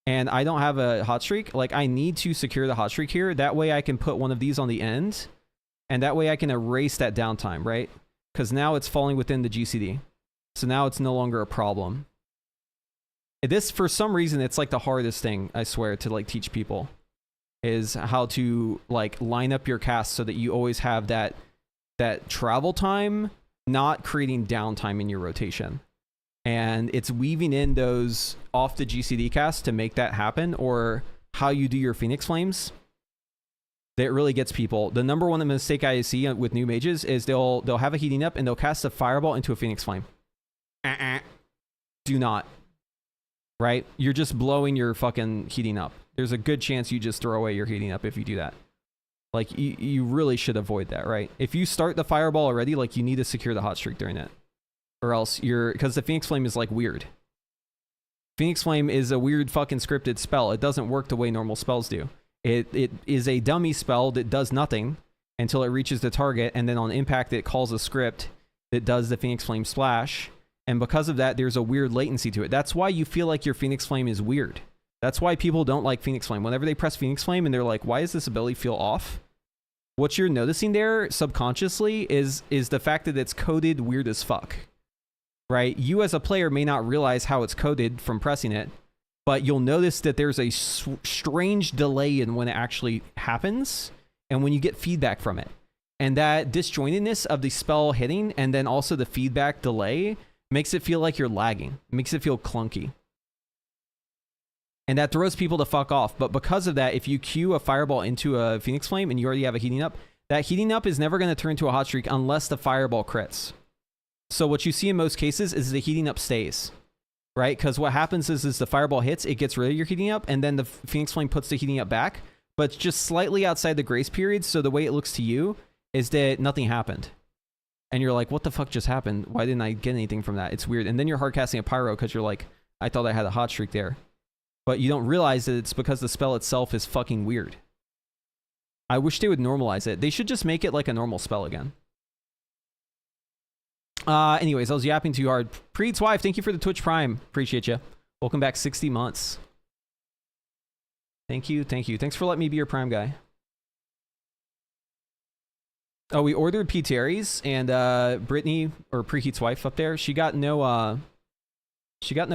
and I don't have a hot streak, like I need to secure the hot streak here. That way I can put one of these on the end, and that way I can erase that downtime, right? Because now it's falling within the GCD. So now it's no longer a problem. This, for some reason, it's like the hardest thing, I swear, to like teach people is how to like line up your cast so that you always have that travel time, not creating downtime in your rotation. And it's weaving in those off the GCD cast to make that happen, or how you do your Phoenix Flames that really gets people. The number one mistake I see with new mages is they'll have a heating up and they'll cast a fireball into a Phoenix Flame. Do not. Right? You're just blowing your fucking heating up. There's a good chance you just throw away your heating up if you do that. Like, you really should avoid that, right? If you start the fireball already, like, you need to secure the hot streak during it. Or else because the Phoenix Flame is, like, weird. Phoenix Flame is a weird fucking scripted spell. It doesn't work the way normal spells do. It is a dummy spell that does nothing until it reaches the target, and then on impact it calls a script that does the Phoenix Flame splash. And because of that, there's a weird latency to it. That's why you feel like your Phoenix Flame is weird. That's why people don't like Phoenix Flame. Whenever they press Phoenix Flame and they're like, why does this ability feel off? What you're noticing there subconsciously is the fact that it's coded weird as fuck. Right? You as a player may not realize how it's coded from pressing it, but you'll notice that there's a strange delay in when it actually happens and when you get feedback from it. And that disjointedness of the spell hitting and then also the feedback delay makes it feel like you're lagging. It makes it feel clunky. And that throws people to fuck off. But because of that, if you cue a fireball into a Phoenix Flame and you already have a heating up, that heating up is never going to turn to a hot streak unless the fireball crits. So what you see in most cases is the heating up stays. Right? Because what happens is the fireball hits, it gets rid of your heating up, and then the Phoenix Flame puts the heating up back, but it's just slightly outside the grace period, so the way it looks to you is that nothing happened. And you're like, what the fuck just happened? Why didn't I get anything from that? It's weird. And then you're hard casting a pyro because you're like, I thought I had a hot streak there. But you don't realize that it's because the spell itself is fucking weird. I wish they would normalize it. They should just make it like a normal spell again. Anyways, I was yapping too hard. Preet's wife, thank you for the Twitch Prime. Appreciate you. Welcome back 60 months. Thank you. Thank you. Thanks for letting me be your Prime guy. Oh, we ordered P-Terry's, and Brittany, or Preheat's wife up there, she got no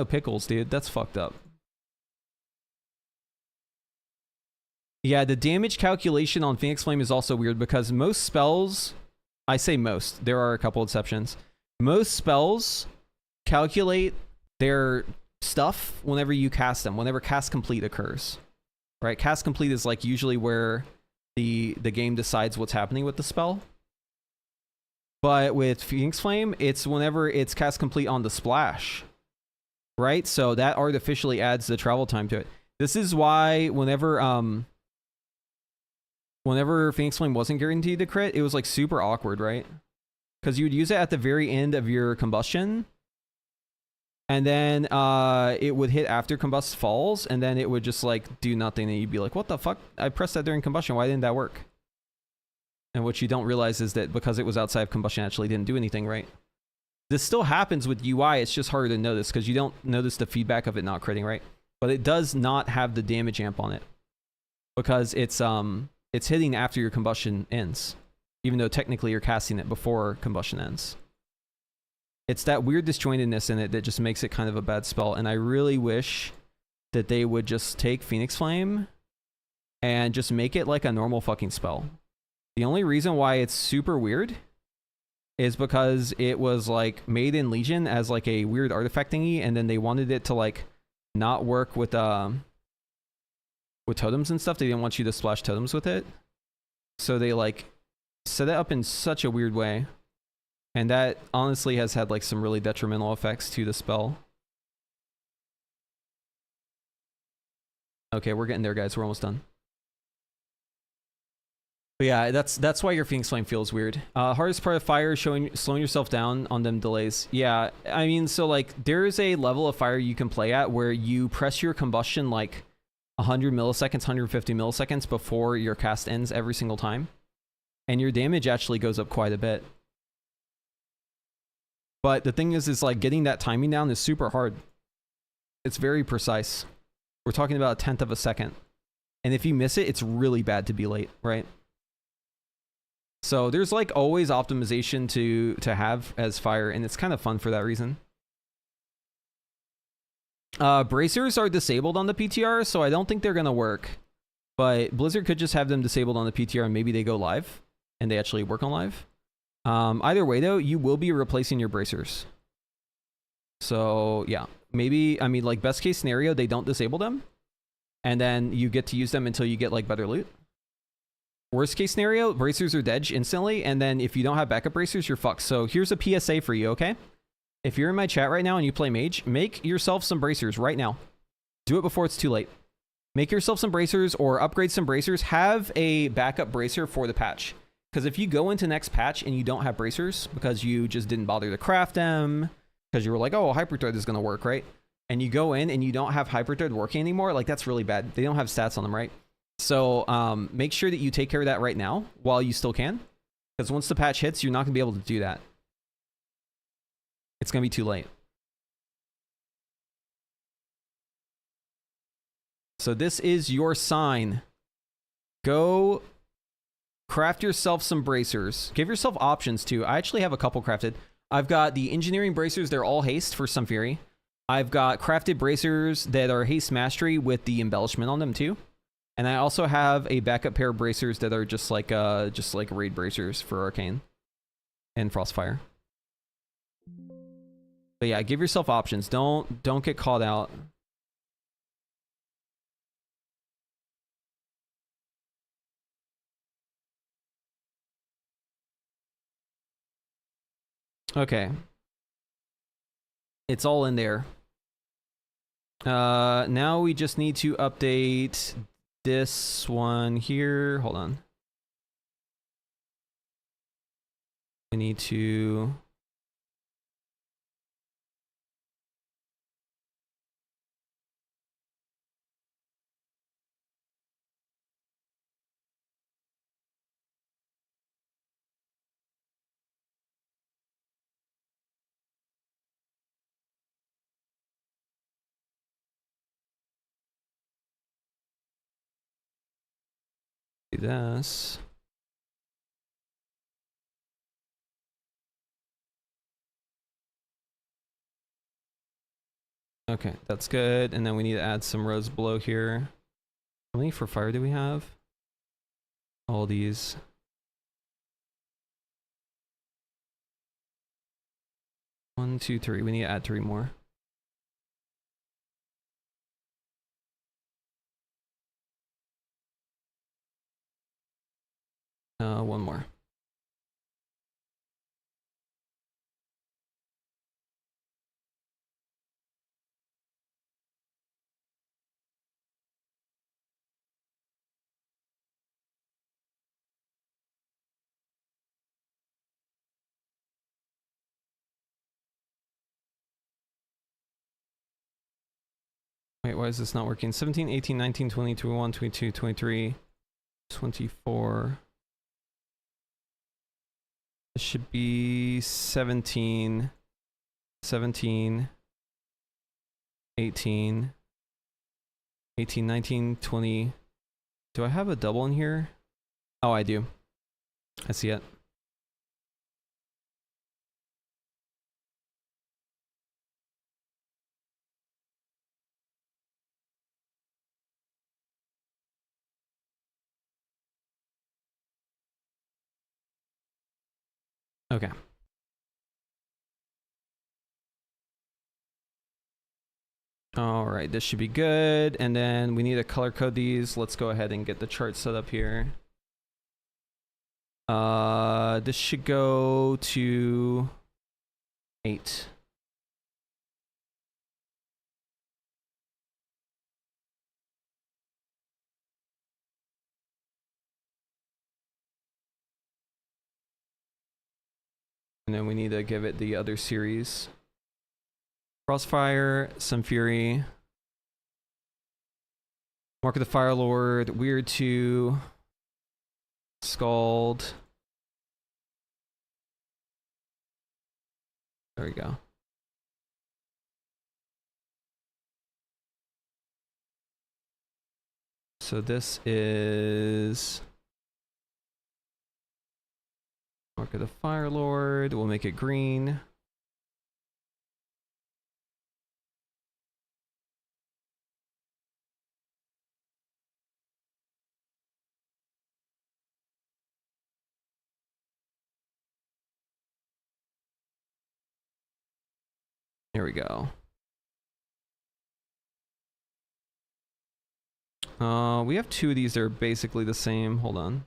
pickles, dude. That's fucked up. Yeah, the damage calculation on Phoenix Flame is also weird because most spells, I say most, there are a couple exceptions. Most spells calculate their stuff whenever you cast them, whenever cast complete occurs. Right? Cast complete is like usually where the game decides what's happening with the spell. But with Phoenix Flame, it's whenever it's cast complete on the splash. right? So that artificially adds the travel time to it. This is why whenever Phoenix Flame wasn't guaranteed to crit, it was like super awkward, right? Because you would use it at the very end of your combustion, and then it would hit after combust falls, and then it would just like do nothing, and you'd be like, what the fuck? I pressed that during combustion, why didn't that work? And what you don't realize is that because it was outside of combustion, it actually didn't do anything, right? This still happens with UI, it's just harder to notice because you don't notice the feedback of it not critting, right? But it does not have the damage amp on it because it's hitting after your combustion ends, even though technically you're casting it before combustion ends. It's that weird disjointedness in it that just makes it kind of a bad spell, and I really wish that they would just take Phoenix Flame and just make it like a normal fucking spell. The only reason why it's super weird is because it was like made in Legion as like a weird artifact thingy, and then they wanted it to like not work with totems and stuff. They didn't want you to splash totems with it, so they like set it up in such a weird way, and that honestly has had like some really detrimental effects to the spell. Okay, we're getting there, guys. We're almost done. But yeah, that's why your Phoenix Flame feels weird. Hardest part of fire is slowing yourself down on them delays. Yeah, I mean, so like there is a level of fire you can play at where you press your combustion like 100 milliseconds, 150 milliseconds before your cast ends every single time, and your damage actually goes up quite a bit. But the thing is like getting that timing down is super hard. It's very precise. We're talking about 1/10 of a second, and if you miss it, it's really bad to be late, right? So there's like always optimization to have as fire, and it's kind of fun for that reason. Bracers are disabled on the PTR, so I don't think they're gonna work. But Blizzard could just have them disabled on the PTR, and maybe they go live, and they actually work on live. Either way, though, you will be replacing your bracers. So yeah, maybe, I mean, like best case scenario, they don't disable them, and then you get to use them until you get like better loot. Worst case scenario, bracers are dead instantly, and then if you don't have backup bracers, you're fucked. So here's a PSA for you, okay? If you're in my chat right now and you play Mage, make yourself some bracers right now. Do it before it's too late. Make yourself some bracers or upgrade some bracers. Have a backup bracer for the patch. Because if you go into next patch and you don't have bracers because you just didn't bother to craft them, because you were like, oh, Hyperthread is going to work, right? And you go in and you don't have Hyperthread working anymore, like that's really bad. They don't have stats on them, right? So make sure that you take care of that right now while you still can. Because once the patch hits, you're not going to be able to do that. It's going to be too late. So this is your sign. Go craft yourself some bracers. Give yourself options too. I actually have a couple crafted. I've got the engineering bracers. They're all haste for some fury. I've got crafted bracers that are haste mastery with the embellishment on them too. And I also have a backup pair of bracers that are just like raid bracers for arcane and frostfire. But yeah, give yourself options. Don't get caught out. Okay. It's all in there. Now we just need to update this one here. Hold on. We need to... do this. Okay, that's good. And then we need to add some rows below here. How many for fire do we have? All these. One, two, three. We need to add 3 more. One more. Wait, why is this not working? 17, 18, 19, 20, 21, 22, 23, 24. This should be 17, 17, 18, 18, 19, 20. Do I have a double in here? Oh, I do. I see it. Okay. All right, this should be good. And then we need to color code these. Let's go ahead and get the chart set up here. This should go to 8. And then we need to give it the other series. Crossfire, Sun Fury, Mark of the Fire Lord, Weird 2, Scald. There we go. So this is Mark of the Fire Lord. We'll make it green. Here we go. We have 2 of these that are basically the same. Hold on.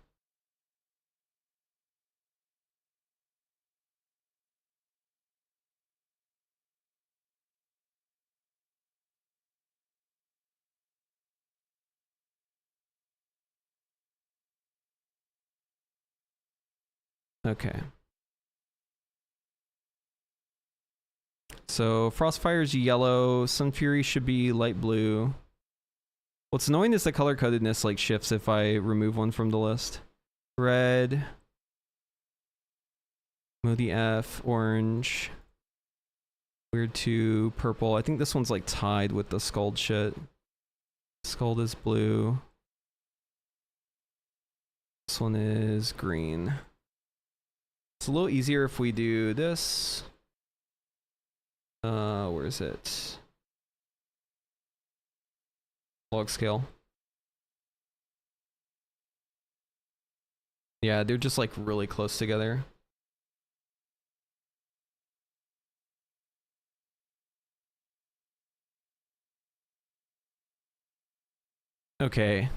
Okay. So Frostfire's yellow, Sun Fury should be light blue. What's annoying is the color codedness like shifts if I remove one from the list. Red, Moody F, orange, Weird 2, purple. I think this one's like tied with the Scald shit. Scald is blue. This one is green. It's a little easier if we do this. Where is it? Log scale. Yeah, they're just like really close together. Okay.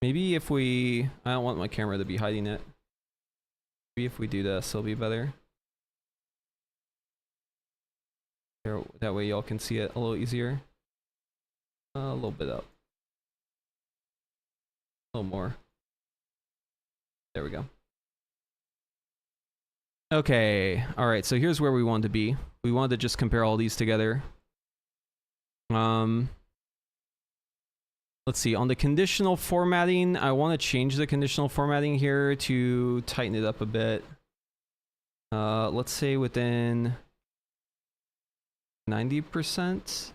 Maybe if we... I don't want my camera to be hiding it. Maybe if we do this, it'll be better. There, that way y'all can see it a little easier. A little bit up. A little more. There we go. Okay, alright, so here's where we wanted to be. We wanted to just compare all these together. Let's see, on the conditional formatting, I want to change the conditional formatting here to tighten it up a bit. Let's say within 90%. Does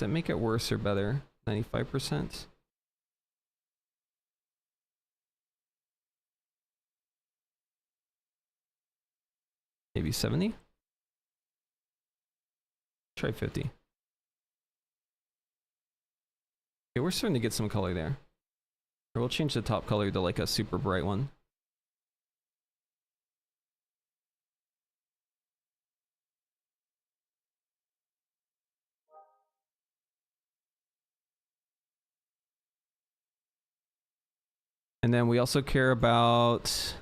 that make it worse or better? 95%? Maybe 70? Try 50. Okay, we're starting to get some color there. Or we'll change the top color to like a super bright one. And then we also care about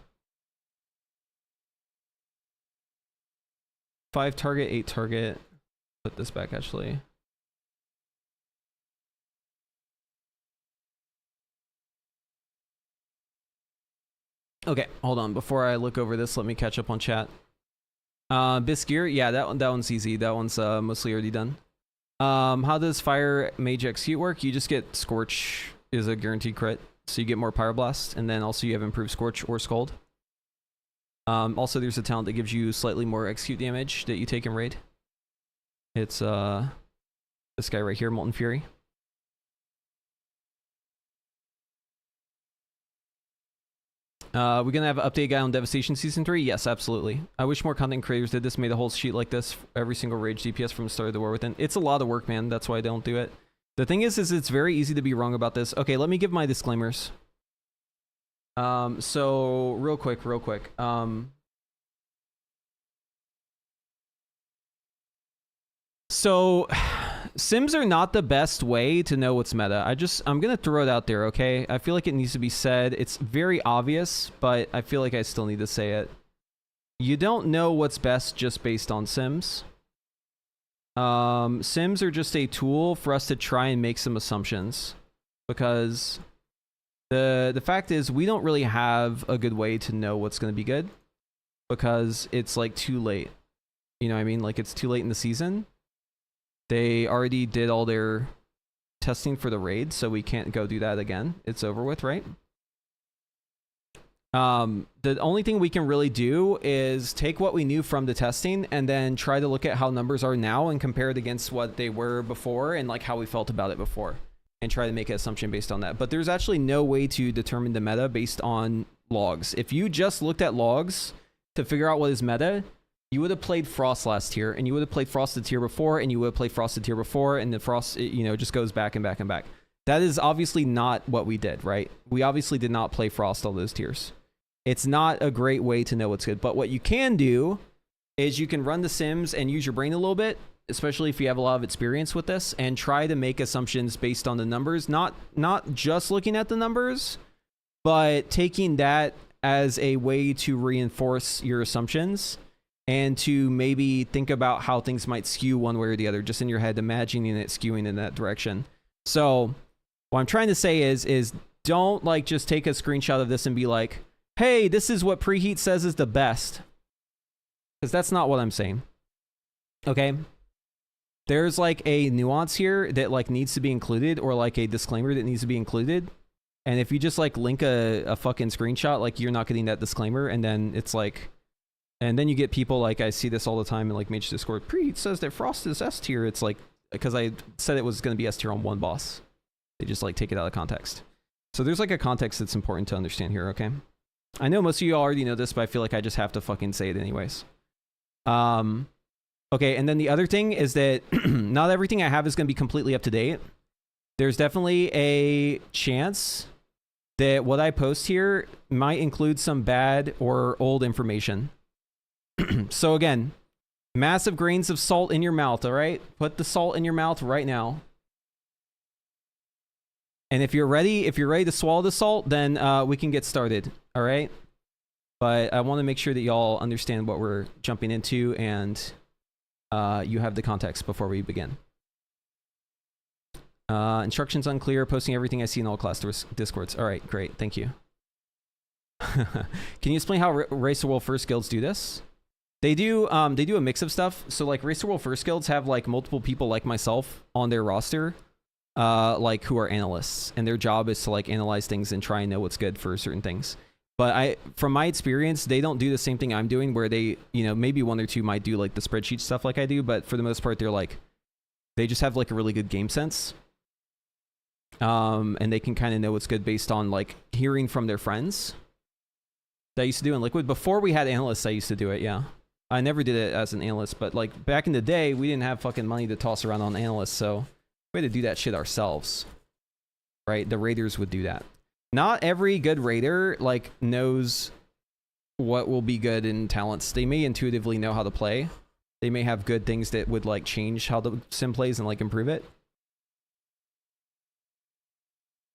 5 target, 8 target. Put this back actually. Okay, hold on. Before I look over this, let me catch up on chat. Bisgear, yeah, that one's easy. That one's mostly already done. How does Fire Mage Execute work? You just get Scorch is a guaranteed crit, so you get more Pyroblast, and then also you have improved Scorch or Scald. Also, there's a talent that gives you slightly more execute damage that you take in raid. It's this guy right here, Molten Fury. We're gonna have an update guide on Devastation Season 3? Yes, absolutely. I wish more content creators did this, made a whole sheet like this for every single rage DPS from the start of the War Within. It's a lot of work, man. That's why I don't do it. The thing is it's very easy to be wrong about this. Okay, let me give my disclaimers. So real quick. So Sims are not the best way to know what's meta. I'm gonna throw it out there, okay? I feel like it needs to be said. It's very obvious, but I feel like I still need to say it. You don't know what's best just based on Sims. Sims are just a tool for us to try and make some assumptions, because the fact is we don't really have a good way to know what's going to be good, because it's like too late. You know what I mean? Like, it's too late in the season. They already did all their testing for the raid, so we can't go do that again. It's over with, right? The only thing we can really do is take what we knew from the testing and then try to look at how numbers are now and compare it against what they were before and like how we felt about it before, and try to make an assumption based on that. But there's actually no way to determine the meta based on logs. If you just looked at logs to figure out what is meta, you would have played Frost last tier, and you would have played Frost the tier before, and you would have played Frost the tier before, and the Frost, you know, just goes back and back and back. That is obviously not what we did, right? We obviously did not play Frost all those tiers. It's not a great way to know what's good. But what you can do is you can run the Sims and use your brain a little bit, especially if you have a lot of experience with this, and try to make assumptions based on the numbers. Not just looking at the numbers, but taking that as a way to reinforce your assumptions and to maybe think about how things might skew one way or the other, just in your head, imagining it skewing in that direction. So what I'm trying to say is don't like just take a screenshot of this and be like, hey, this is what Preheat says is the best. Because that's not what I'm saying. Okay? There's like a nuance here that like needs to be included, or like a disclaimer that needs to be included. And if you just like link a fucking screenshot, like you're not getting that disclaimer, and then it's like, and then you get people like, I see this all the time in like Mage Discord, Preheat says that Frost is S tier. It's like, because I said it was going to be S tier on one boss. They just like take it out of context. So there's like a context that's important to understand here, okay? I know most of you already know this, but I feel like I just have to fucking say it anyways. Okay, and then the other thing is that not everything I have is going to be completely up to date. There's definitely a chance that what I post here might include some bad or old information. So again, massive grains of salt in your mouth, all right? Put the salt in your mouth right now. And if you're ready to swallow the salt, then we can get started, all right? But I want to make sure that y'all understand what we're jumping into, and you have the context before we begin. Instructions unclear, posting everything I see in all class discords. All right, great, thank you. Can you explain how Race to World First guilds do this? They do a mix of stuff. So like Race to World First guilds have like multiple people like myself on their roster, like who are analysts, and their job is to like analyze things and try and know what's good for certain things. But from my experience, they don't do the same thing I'm doing, where they, you know, maybe one or two might do like the spreadsheet stuff like I do, but for the most part, they just have like a really good game sense. And they can kind of know what's good based on like hearing from their friends. That I used to do in Liquid. Before we had analysts, I used to do it, yeah. I never did it as an analyst, but like back in the day, we didn't have fucking money to toss around on analysts, so we had to do that shit ourselves. Right? The raiders would do that. Not every good raider like knows what will be good in talents. They may intuitively know how to play. They may have good things that would like change how the sim plays and like improve it.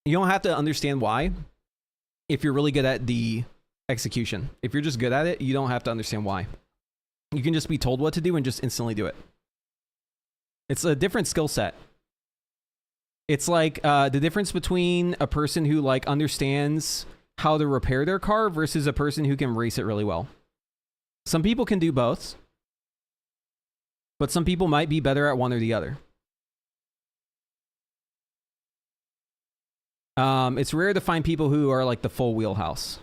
You don't have to understand why if you're really good at the execution. If you're just good at it, you don't have to understand why. You can just be told what to do and just instantly do it. It's a different skill set. It's like the difference between a person who like understands how to repair their car versus a person who can race it really well. Some people can do both, but some people might be better at one or the other. It's rare to find people who are like the full wheelhouse.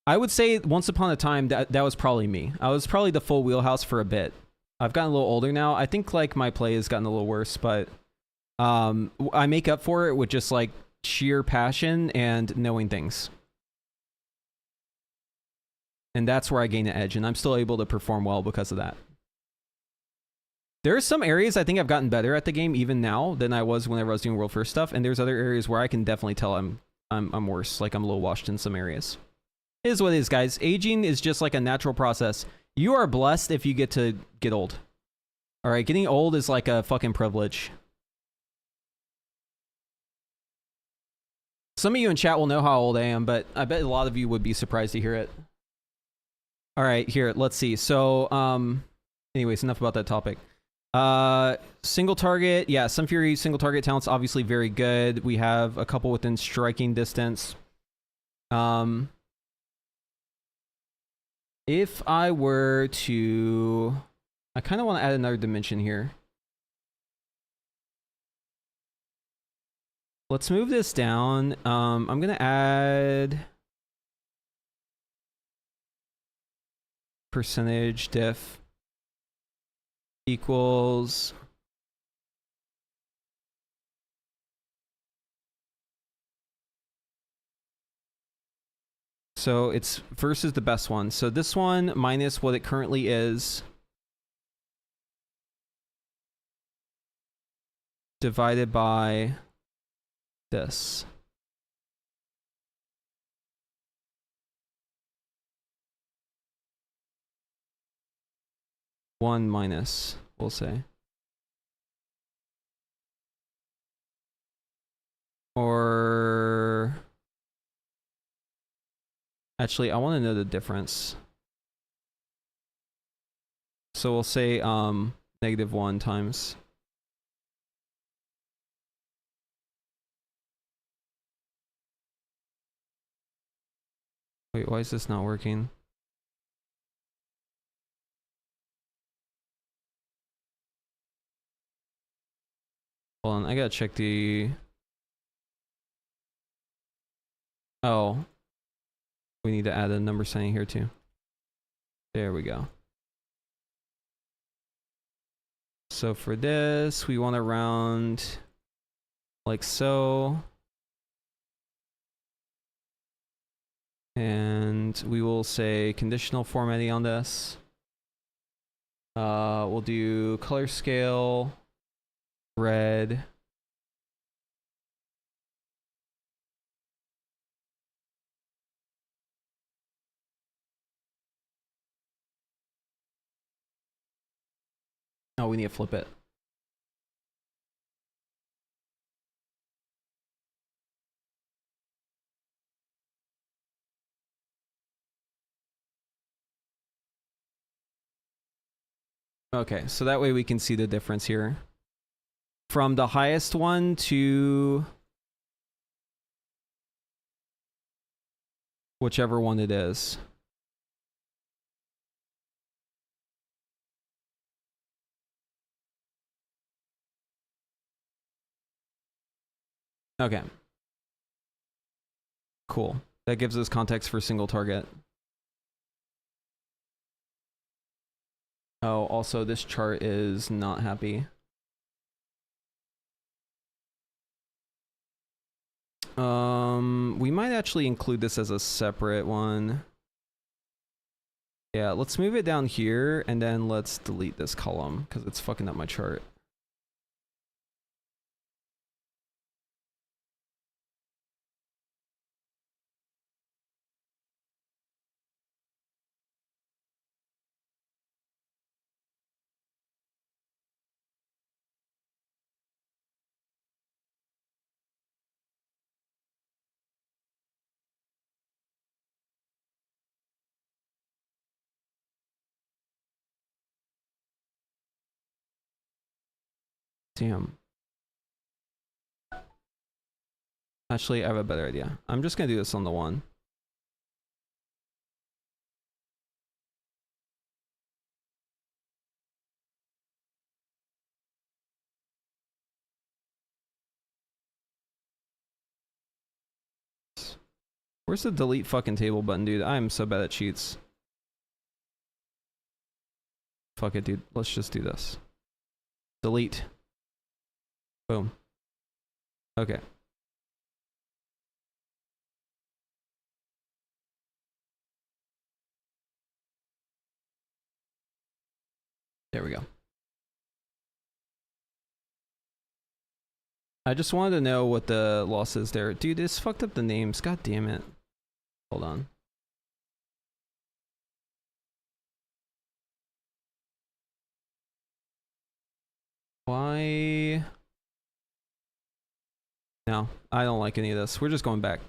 I would say once upon a time that was probably me. I was probably the full wheelhouse for a bit. I've gotten a little older now. I think like my play has gotten a little worse, but I make up for it with just like sheer passion and knowing things. And that's where I gain an edge, and I'm still able to perform well because of that. There are some areas I think I've gotten better at the game even now than I was whenever I was doing World First stuff, and there's other areas where I can definitely tell I'm worse. Like I'm a little washed in some areas. It is what it is, guys. Aging is just like a natural process. You are blessed if you get to get old. All right, getting old is like a fucking privilege. Some of you in chat will know how old I am, but I bet a lot of you would be surprised to hear it. All right, here, let's see. So, anyways, enough about that topic. Single target, yeah, Sun Fury single target talent's obviously very good. We have a couple within striking distance. If I were to, I kind of want to add another dimension here. Let's move this down. I'm gonna add percentage diff equals so it's versus the best one. So this one minus what it currently is divided by this. One minus, we'll say. Or actually, I want to know the difference. So we'll say -1 times. Wait, why is this not working? Hold on, I gotta check the... Oh. We need to add a number sign here too. There we go. So for this, we want to round like so. And we will say conditional formatting on this. We'll do color scale, red. Oh, we need to flip it. Okay, so that way we can see the difference here. From the highest one to whichever one it is. Okay. Cool. That gives us context for single target. Oh, also this chart is not happy. We might actually include this as a separate one. Yeah, let's move it down here and then let's delete this column because it's fucking up my chart. Damn. Actually, I have a better idea. I'm just gonna do this on the one. Where's the delete fucking table button, dude? I am so bad at cheats. Fuck it, dude. Let's just do this. Delete. Boom. Okay. There we go. I just wanted to know what the loss is there. Dude, it's fucked up the names. God damn it. Hold on. Why? No, I don't like any of this. We're just going back.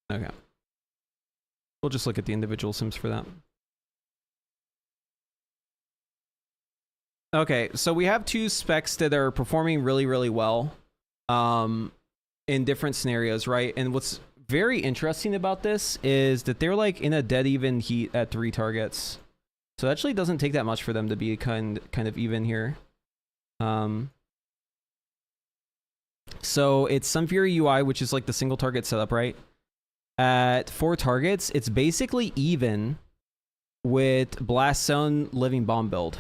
Okay. We'll just look at the individual sims for that. Okay, so we have two specs that are performing really, really well in different scenarios, right? And what's very interesting about this is that they're like in a dead even heat at 3 targets. So it actually doesn't take that much for them to be kind of even here. So it's Sunfury UI, which is like the single target setup, right? At 4 targets, it's basically even with Blast Zone Living Bomb build.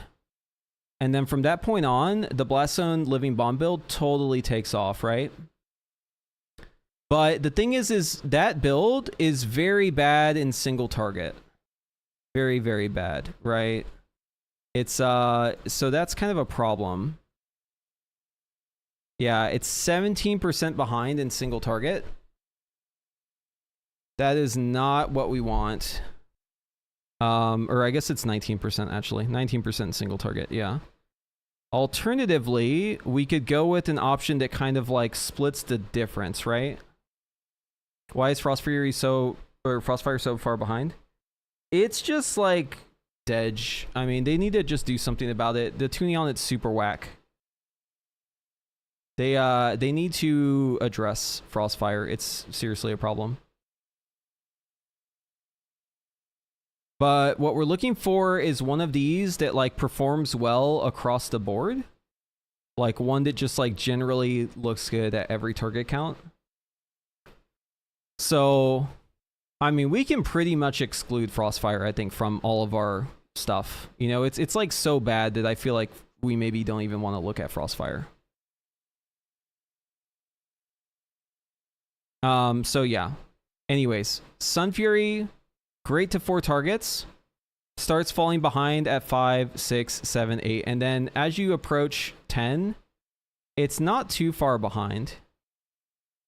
And then from that point on, the Blast Zone Living Bomb build totally takes off, right? But the thing is that build is very bad in single target. Very, very bad, right? It's, so that's kind of a problem. Yeah, it's 17% behind in single target. That is not what we want. Or I guess it's 19% actually. 19% in single target, yeah. Alternatively, we could go with an option that kind of like splits the difference, right? Why is Frostfire so far behind? It's just like Dedge. I mean, they need to just do something about it. The tuning on it's super whack. They need to address Frostfire. It's seriously a problem. But what we're looking for is one of these that like performs well across the board. Like one that just like generally looks good at every target count. So, I mean, we can pretty much exclude Frostfire, I think, from all of our stuff. You know, it's like so bad that I feel like we maybe don't even want to look at Frostfire. So yeah. Anyways, Sunfury, great to 4 targets. Starts falling behind at 5, 6, 7, 8. And then as you approach 10, it's not too far behind.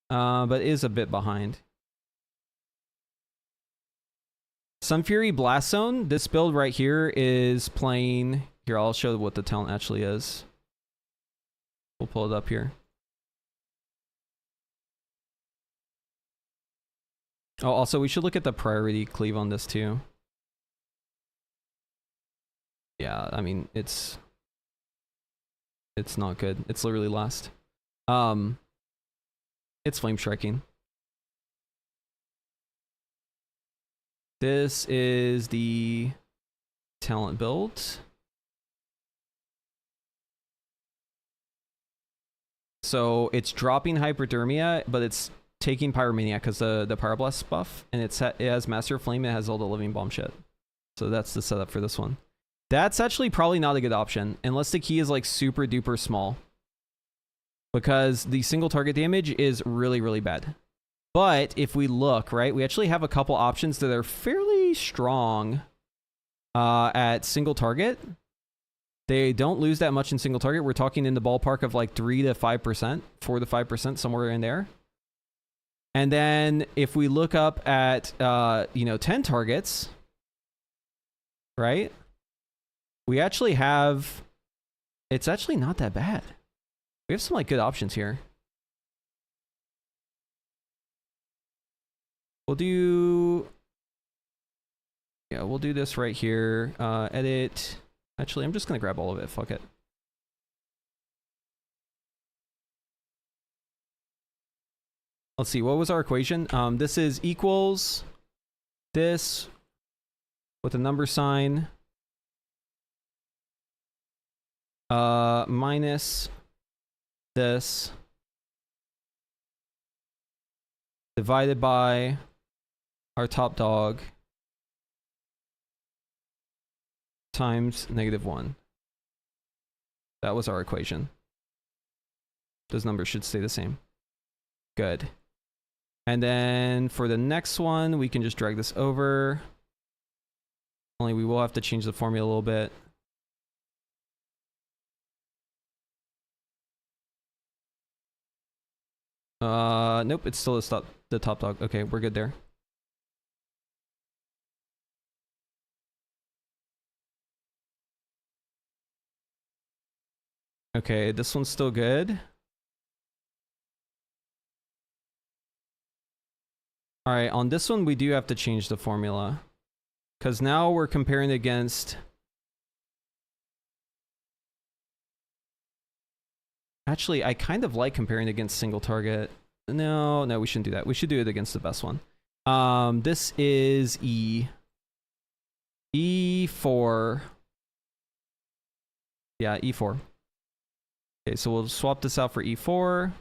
But is a bit behind. Sunfury Blast Zone, this build right here is playing... Here, I'll show what the talent actually is. We'll pull it up here. Oh, also, we should look at the priority cleave on this too. Yeah, I mean, it's not good. It's literally last. It's flame striking. This is the talent build. So it's dropping hyperthermia, but it's taking Pyromaniac because the Pyroblast buff, and it has Master Flame, it has all the Living Bomb shit. So that's the setup for this one. That's actually probably not a good option, unless the key is like super duper small. Because the single target damage is really, really bad. But if we look, right, we actually have a couple options that are fairly strong at single target. They don't lose that much in single target. We're talking in the ballpark of like 3 to 5%, 4 to 5%, somewhere in there. And then if we look up at, 10 targets, right? We actually have, it's actually not that bad. We have some like good options here. We'll do this right here. Edit. Actually, I'm just going to grab all of it. Fuck it. let's see, what was our equation? This is equals this with a number sign minus this divided by our top dog times -1. That was our equation. Those numbers should stay the same. Good. And then for the next one, we can just drag this over. Only we will have to change the formula a little bit. Nope, it's still the top dog. Okay, we're good there. Okay, this one's still good. All right, on this one, we do have to change the formula. Because now we're comparing against... Actually, I kind of like comparing against single target. No, we shouldn't do that. We should do it against the best one. This is E4. Yeah, E4. Okay, so we'll swap this out for E4.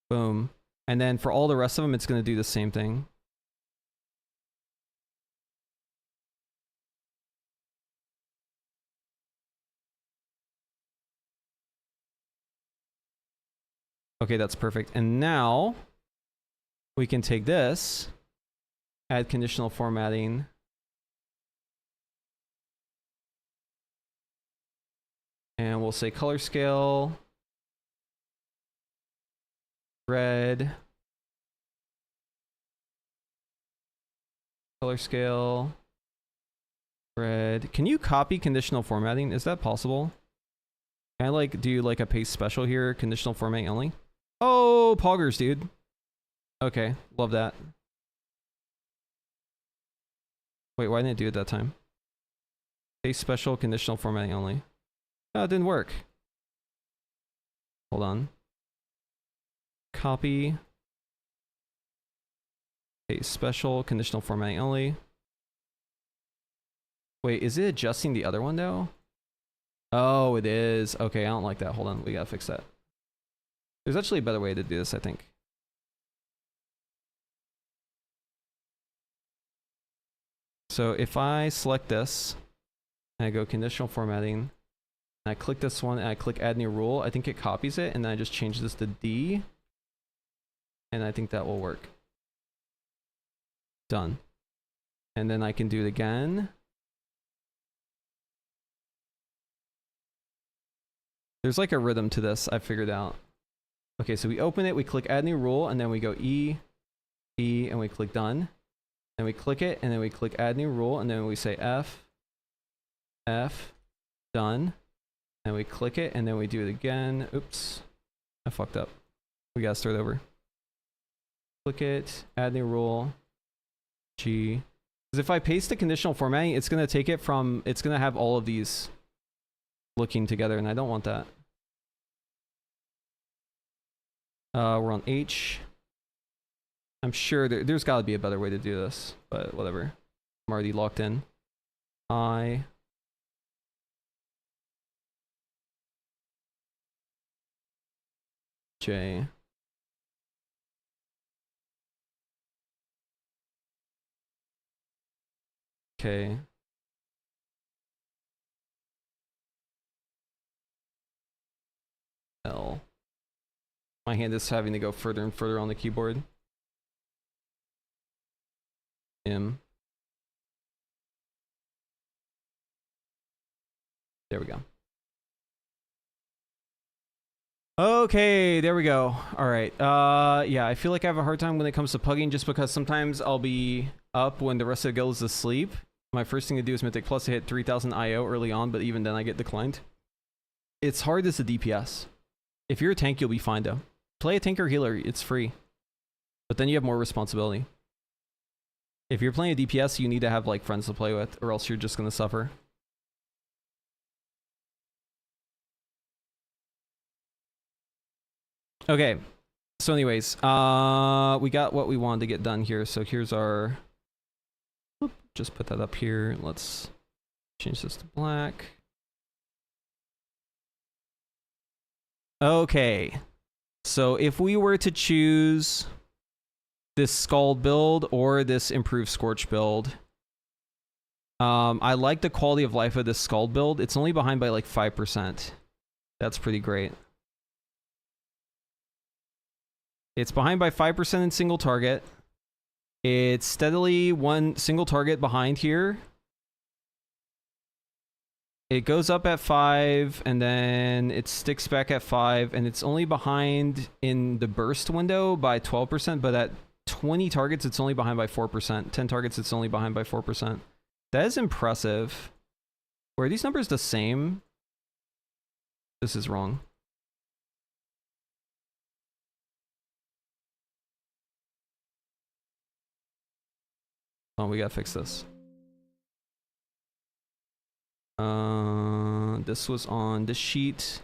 Boom. And then for all the rest of them, it's going to do the same thing. Okay, that's perfect. And now we can take this, add conditional formatting. And we'll say color scale, red, color scale, red. Can you copy conditional formatting? Is that possible? Can I like do like a paste special here, conditional formatting only? Oh, poggers, dude. Okay, love that. Wait, why didn't it do it that time? Paste special, conditional formatting only. Oh, it didn't work. Hold on. Copy. Paste special, conditional formatting only. Wait, is it adjusting the other one though? Oh, it is. Okay, I don't like that. Hold on, we gotta fix that. There's actually a better way to do this, I think. So if I select this, and I go conditional formatting, and I click this one, and I click add new rule, I think it copies it, and then I just change this to D, and I think that will work. Done. And then I can do it again. There's like a rhythm to this, I figured out. Okay, so we open it, we click add new rule, and then we go E, and we click done. Then we click it, and then we click add new rule, and then we say F, done. And we click it, and then we do it again. Oops, I fucked up. We gotta start over. Click it, add new rule, G. Because if I paste the conditional formatting, it's gonna take it from, it's gonna have all of these looking together, and I don't want that. We're on H. I'm sure there's got to be a better way to do this, but whatever. I'm already locked in. I. J. K. L. My hand is having to go further and further on the keyboard. M. There we go. Okay, there we go. All right. Yeah, I feel like I have a hard time when it comes to pugging just because sometimes I'll be up when the rest of the guild is asleep. My first thing to do is Mythic Plus to hit 3000 IO early on, but even then I get declined. It's hard as a DPS. If you're a tank, you'll be fine though. Play a tank or healer, it's free. But then you have more responsibility. If you're playing a DPS, you need to have like friends to play with, or else you're just gonna suffer. Okay, So anyways, we got what we wanted to get done here. So here's our, just put that up here. Let's change this to black. Okay. So if we were to choose this Scald build or this improved Scorch build, I like the quality of life of this Scald build. It's only behind by like 5%. That's pretty great. It's behind by 5% in single target. It's steadily one single target behind here. It goes up at 5, and then it sticks back at 5, and it's only behind in the burst window by 12%, but at 20 targets, it's only behind by 4%. 10 targets, it's only behind by 4%. That is impressive. Were these numbers the same? This is wrong. Oh, we gotta fix this. This was on this sheet.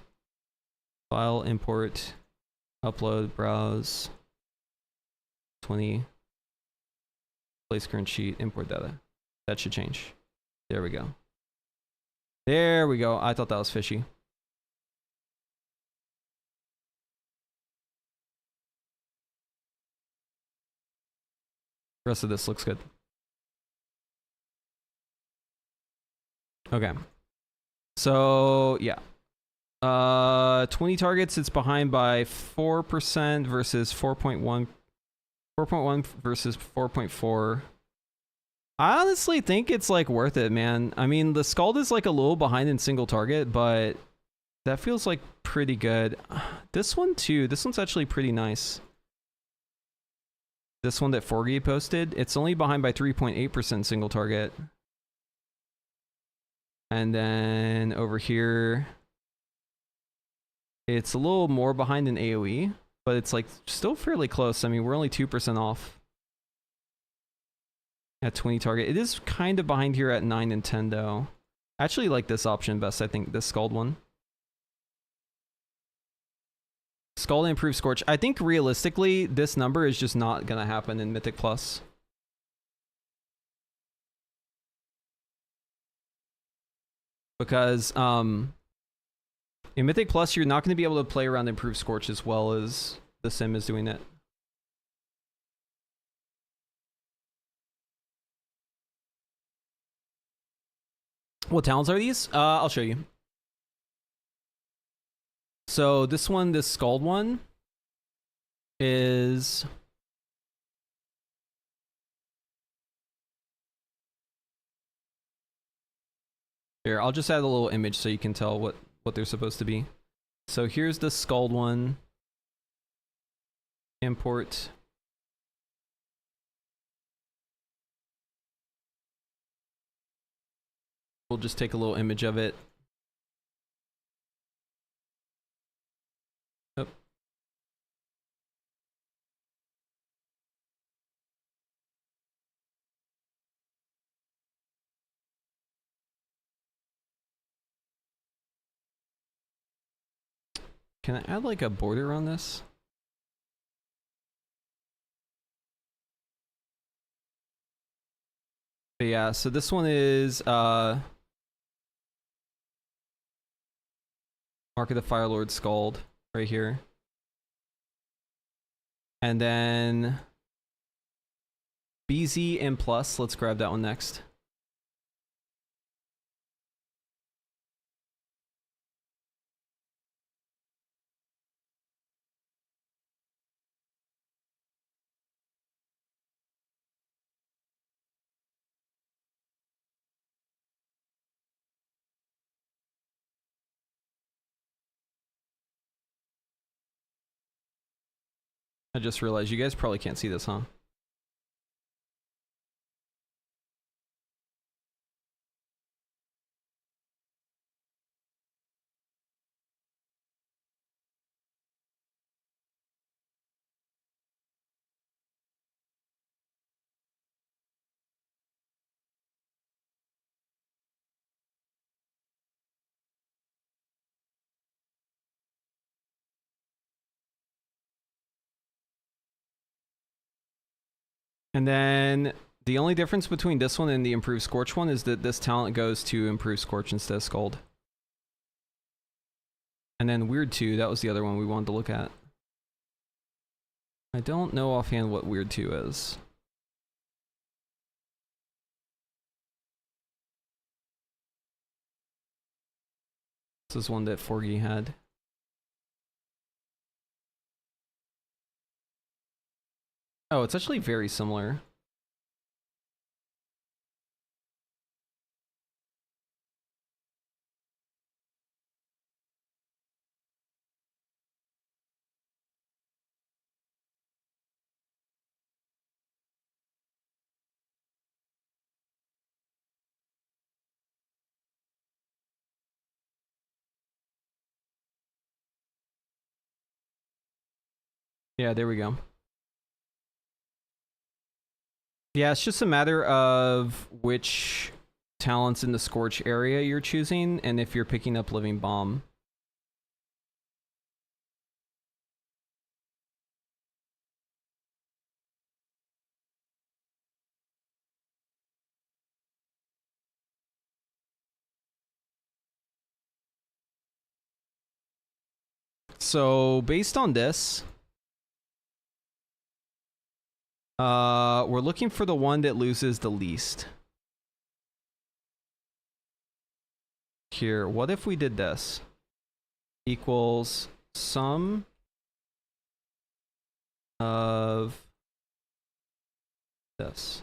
File, import, upload, browse. 20. Place current sheet, import data. That should change. There we go. There we go. I thought that was fishy. The rest of this looks good. Okay. So, yeah. 20 targets, it's behind by 4% versus 4.1. 4.1 versus 4.4. I honestly think it's like worth it, man. I mean, the Scald is like a little behind in single target, but that feels like pretty good. This one too. This one's actually pretty nice. This one that Forgy posted, it's only behind by 3.8% single target. And then over here, it's a little more behind in AoE, but it's like still fairly close. I mean, we're only 2% off at 20 target. It is kind of behind here at 9 and 10 though. I actually like this option best, I think, this Scald one. Scald and improved Scorch. I think realistically, this number is just not gonna happen in Mythic Plus. Because in Mythic Plus, you're not going to be able to play around Improved Scorch as well as the Sim is doing it. What talents are these? I'll show you. So this one, this Scald one, is... Here, I'll just add a little image so you can tell what they're supposed to be. So here's the Scald one. Import. We'll just take a little image of it. Oh. Can I add like a border on this? But yeah, so this one is Mark of the Firelord Scald right here. And then BZ and Plus, let's grab that one next. I just realized you guys probably can't see this, huh? And then the only difference between this one and the improved Scorch one is that this talent goes to improved Scorch instead of Scald. And then Weird 2, that was the other one we wanted to look at. I don't know offhand what Weird 2 is. This is one that Forgy had. Oh, it's actually very similar. Yeah, there we go. Yeah, it's just a matter of which talents in the Scorch area you're choosing, and if you're picking up Living Bomb. So, based on this, we're looking for the one that loses the least. Here, what if we did this? Equals sum of this.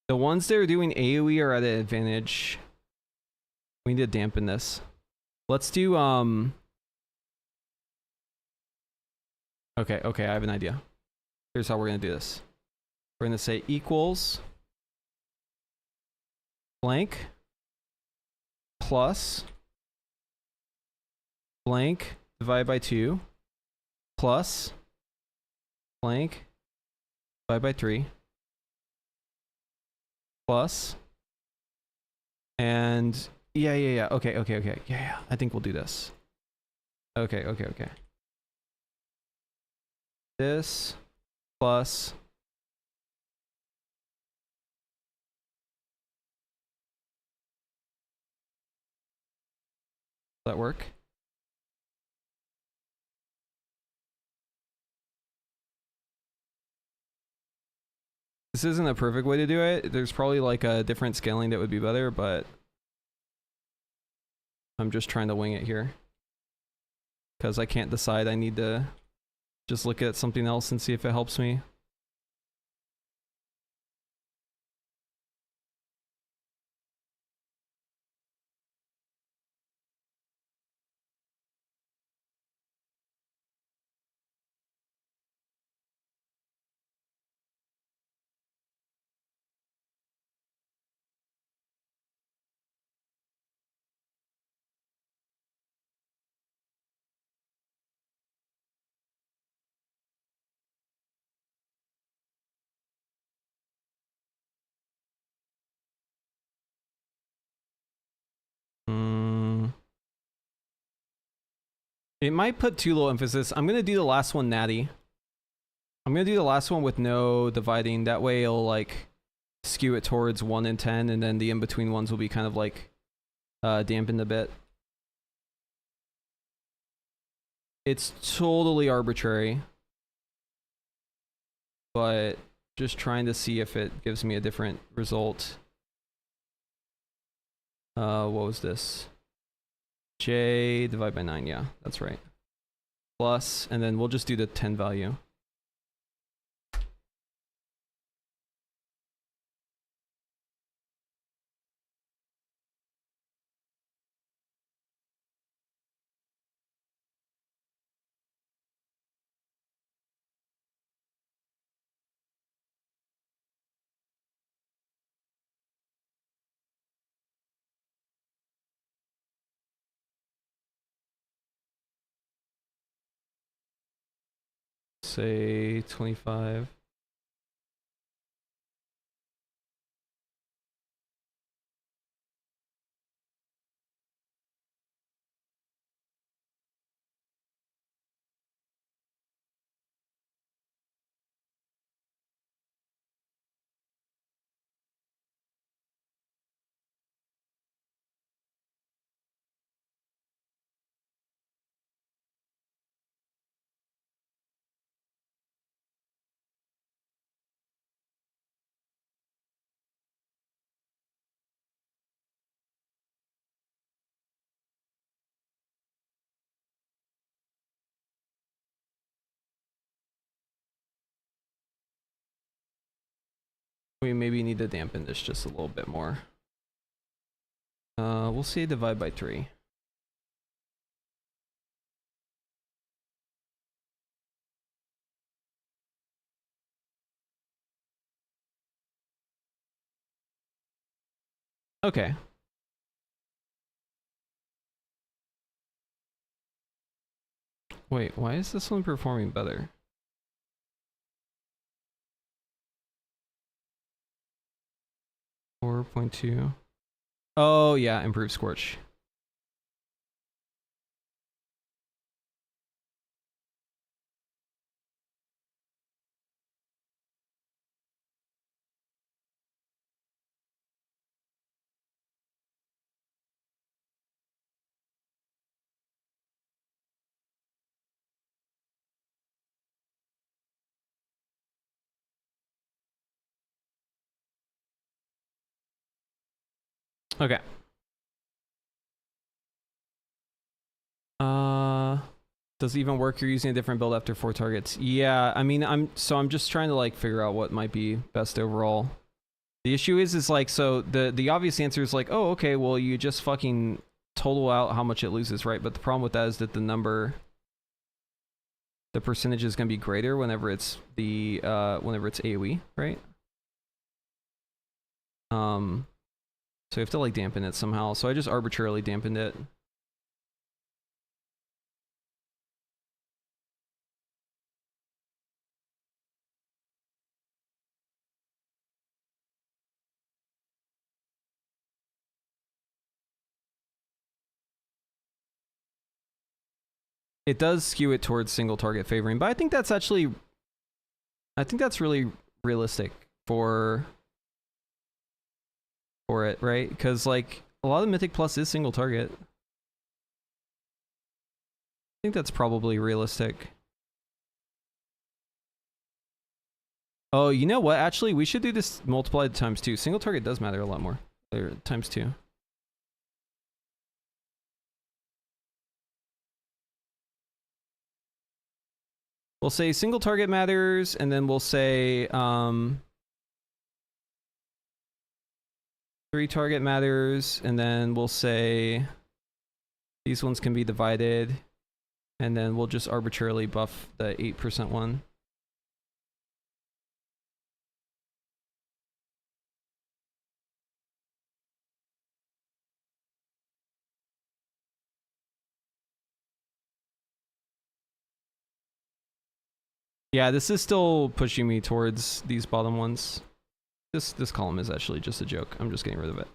The ones that are doing AoE are at an advantage. We need to dampen this. Let's do, okay, I have an idea. Here's how we're gonna do this. We're gonna say equals blank plus blank divided by 2 plus blank divided by 3 plus and yeah. Okay. Yeah. I think we'll do this. Okay. This plus that work? This isn't a perfect way to do it. There's probably like a different scaling that would be better, but I'm just trying to wing it here. Because I can't decide. I need to just look at something else and see if it helps me. It might put too low emphasis. I'm going to do the last one natty. I'm going to do the last one with no dividing. That way it'll like skew it towards 1 and 10, and then the in-between ones will be kind of like dampened a bit. It's totally arbitrary, but just trying to see if it gives me a different result. What was this? J divided by 9, yeah, that's right. Plus, and then we'll just do the 10 value. say 25. We maybe need to dampen this just a little bit more. We'll say divide by 3. Okay. Wait, why is this one performing better? .2. Oh yeah, improved scorch. Okay. Does it even work? You're using a different build after 4 targets. Yeah, I mean, I'm just trying to like figure out what might be best overall. The issue is like, so the obvious answer is like, oh, okay, well, you just fucking total out how much it loses, right? But the problem with that is that the percentage is going to be greater whenever it's whenever it's AoE, right? So you have to like dampen it somehow. So I just arbitrarily dampened it. It does skew it towards single target favoring, but I think that's really realistic for it, right? Because like a lot of Mythic Plus is single target. I think that's probably realistic. Oh, you know what? Actually, we should do this multiplied times 2. Single target does matter a lot more. Or times 2. We'll say single target matters, and then we'll say 3 target matters, and then we'll say these ones can be divided, and then we'll just arbitrarily buff the 8% one. Yeah, this is still pushing me towards these bottom ones. This column is actually just a joke. I'm just getting rid of it.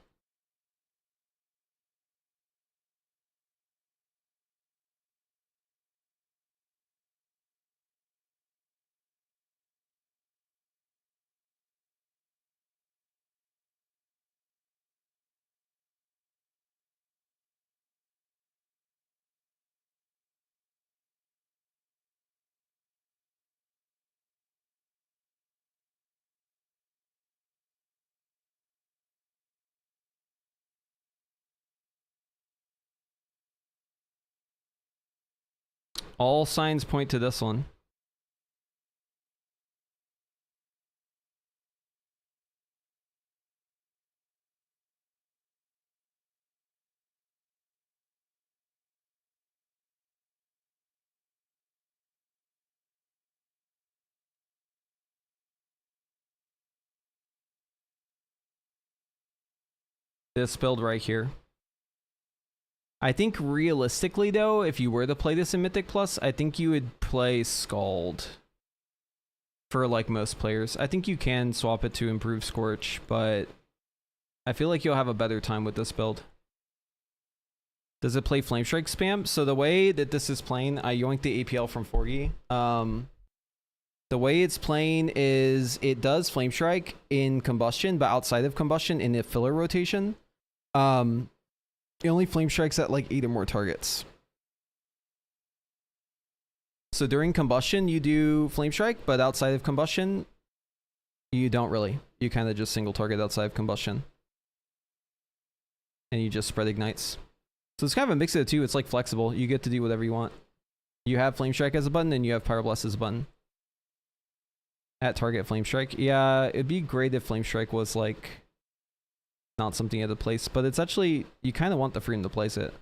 All signs point to this one. This build right here. I think realistically though, if you were to play this in Mythic Plus, I think you would play Scald. for like most players. I think you can swap it to improve Scorch, but I feel like you'll have a better time with this build. Does it play Flame Strike spam? So the way that this is playing, I yoinked the APL from Forgy. The way it's playing is it does Flame Strike in Combustion, but outside of Combustion in the filler rotation. It only Flame Strikes at like 8 or more targets. So during Combustion, you do Flame Strike, but outside of Combustion, you don't really. You kind of just single target outside of Combustion. And you just spread Ignites. So it's kind of a mix of the two. It's like flexible. You get to do whatever you want. You have Flame Strike as a button, and you have Pyro Blast as a button. At target Flame Strike. Yeah, it'd be great if Flame Strike was like not something you had to place, but it's actually, you kind of want the freedom to place it.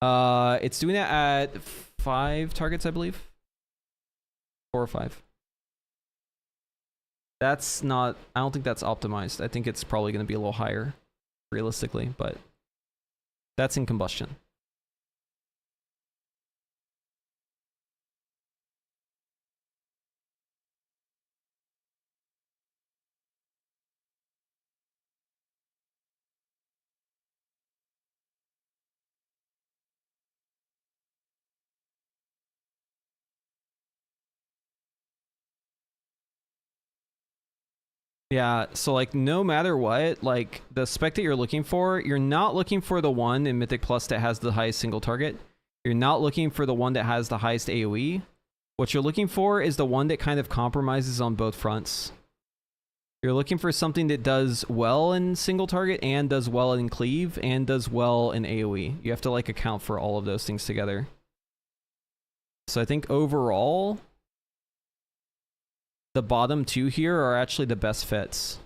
It's doing it at 5 targets, I believe. 4 or 5. That's not, I don't think that's optimized. I think it's probably going to be a little higher, realistically, but that's in Combustion. Yeah, so like no matter what, like the spec that you're looking for, you're not looking for the one in Mythic Plus that has the highest single target. You're not looking for the one that has the highest AoE. What you're looking for is the one that kind of compromises on both fronts. You're looking for something that does well in single target and does well in cleave and does well in AoE. You have to like account for all of those things together. So I think overall, the bottom two here are actually the best fits.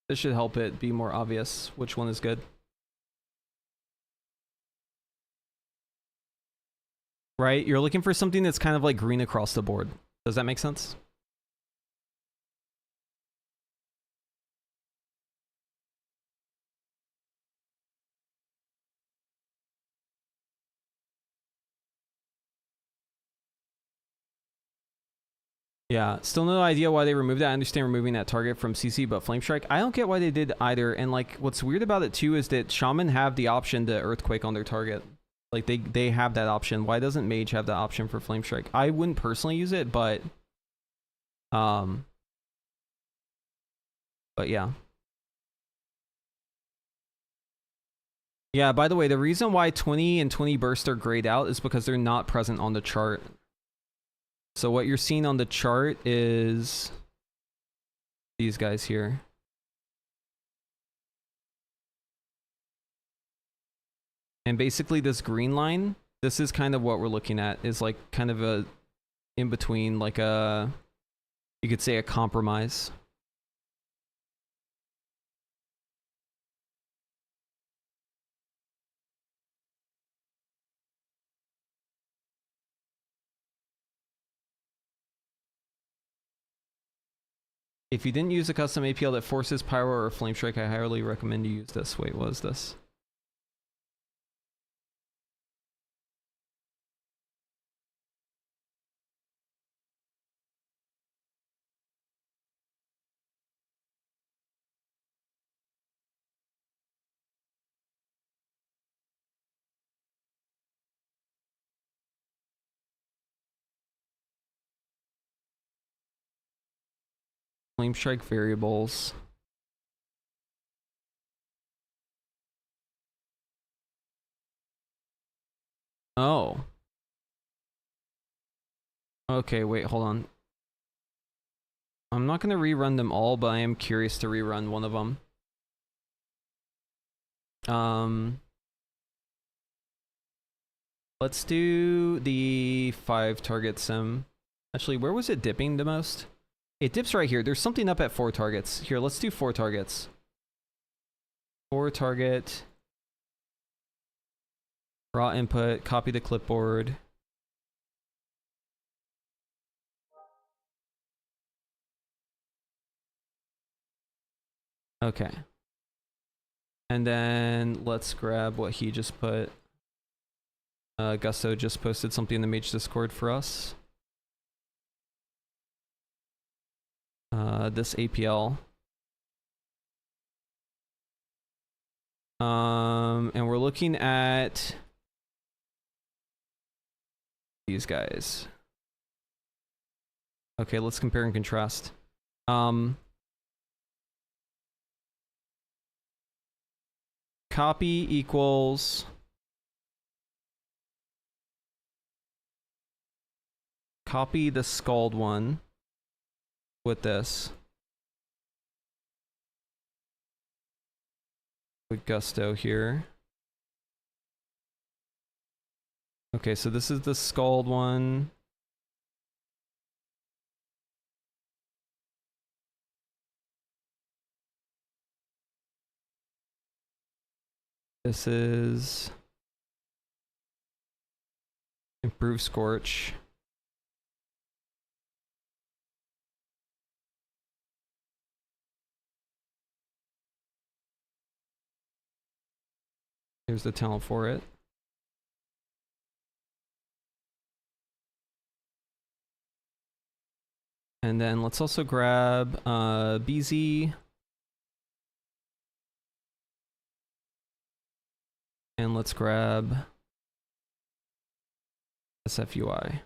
This should help it be more obvious which one is good. Right? You're looking for something that's kind of like green across the board. Does that make sense? Yeah, still no idea why they removed that. I understand removing that target from CC, but Flame Strike, I don't get why they did either. And like, what's weird about it too is that Shaman have the option to Earthquake on their target. Like they have that option. Why doesn't Mage have that option for Flame Strike? I wouldn't personally use it, but yeah. Yeah, by the way, the reason why 20 and 20 burst are grayed out is because they're not present on the chart. So what you're seeing on the chart is these guys here. And basically this green line, this is kind of what we're looking at, is like kind of a in between, like a, you could say a compromise. If you didn't use a custom APL that forces Pyro or Flame Strike, I highly recommend you use this. Wait, what is this? Flame Strike variables. Oh. Okay, wait, hold on. I'm not going to rerun them all, but I am curious to rerun one of them. Let's do the 5 target sim. Actually, where was it dipping the most? It dips right here. There's something up at 4 targets. Here, let's do 4 targets. 4 target. Raw input, copy the clipboard. Okay. And then let's grab what he just put. Gusto just posted something in the Mage Discord for us. This APL. And we're looking at these guys. Okay, let's compare and contrast. Copy equals copy the Scald one with this. With Gusto here. Okay, so this is the Scald one. This is Improve Scorch. Here's the talent for it. And then let's also grab BZ. And let's grab SFUI.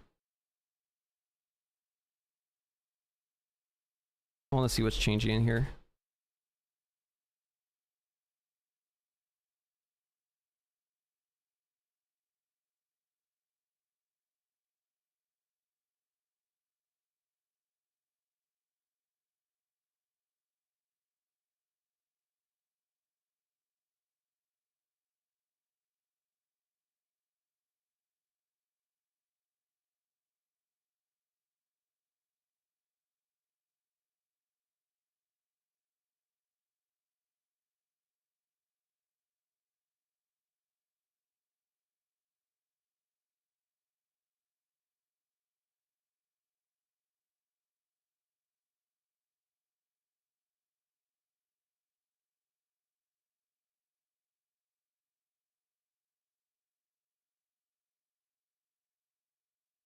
I want to see what's changing in here.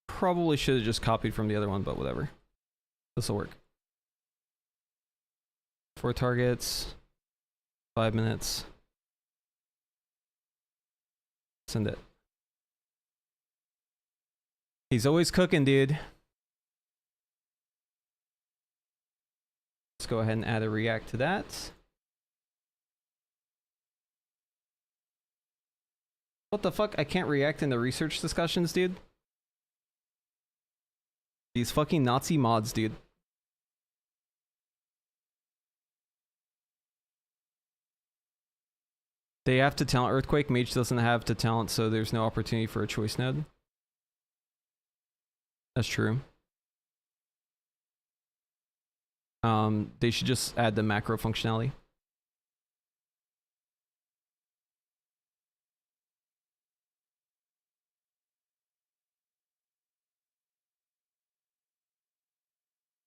Probably should have just copied from the other one, but whatever. This will work. 4 targets, 5 minutes. Send it. He's always cooking, dude. Let's go ahead and add a react to that. What the fuck? I can't react in the research discussions, dude. These fucking Nazi mods, dude. They have to talent Earthquake. Mage doesn't have to talent, so there's no opportunity for a choice node. That's true. They should just add the macro functionality.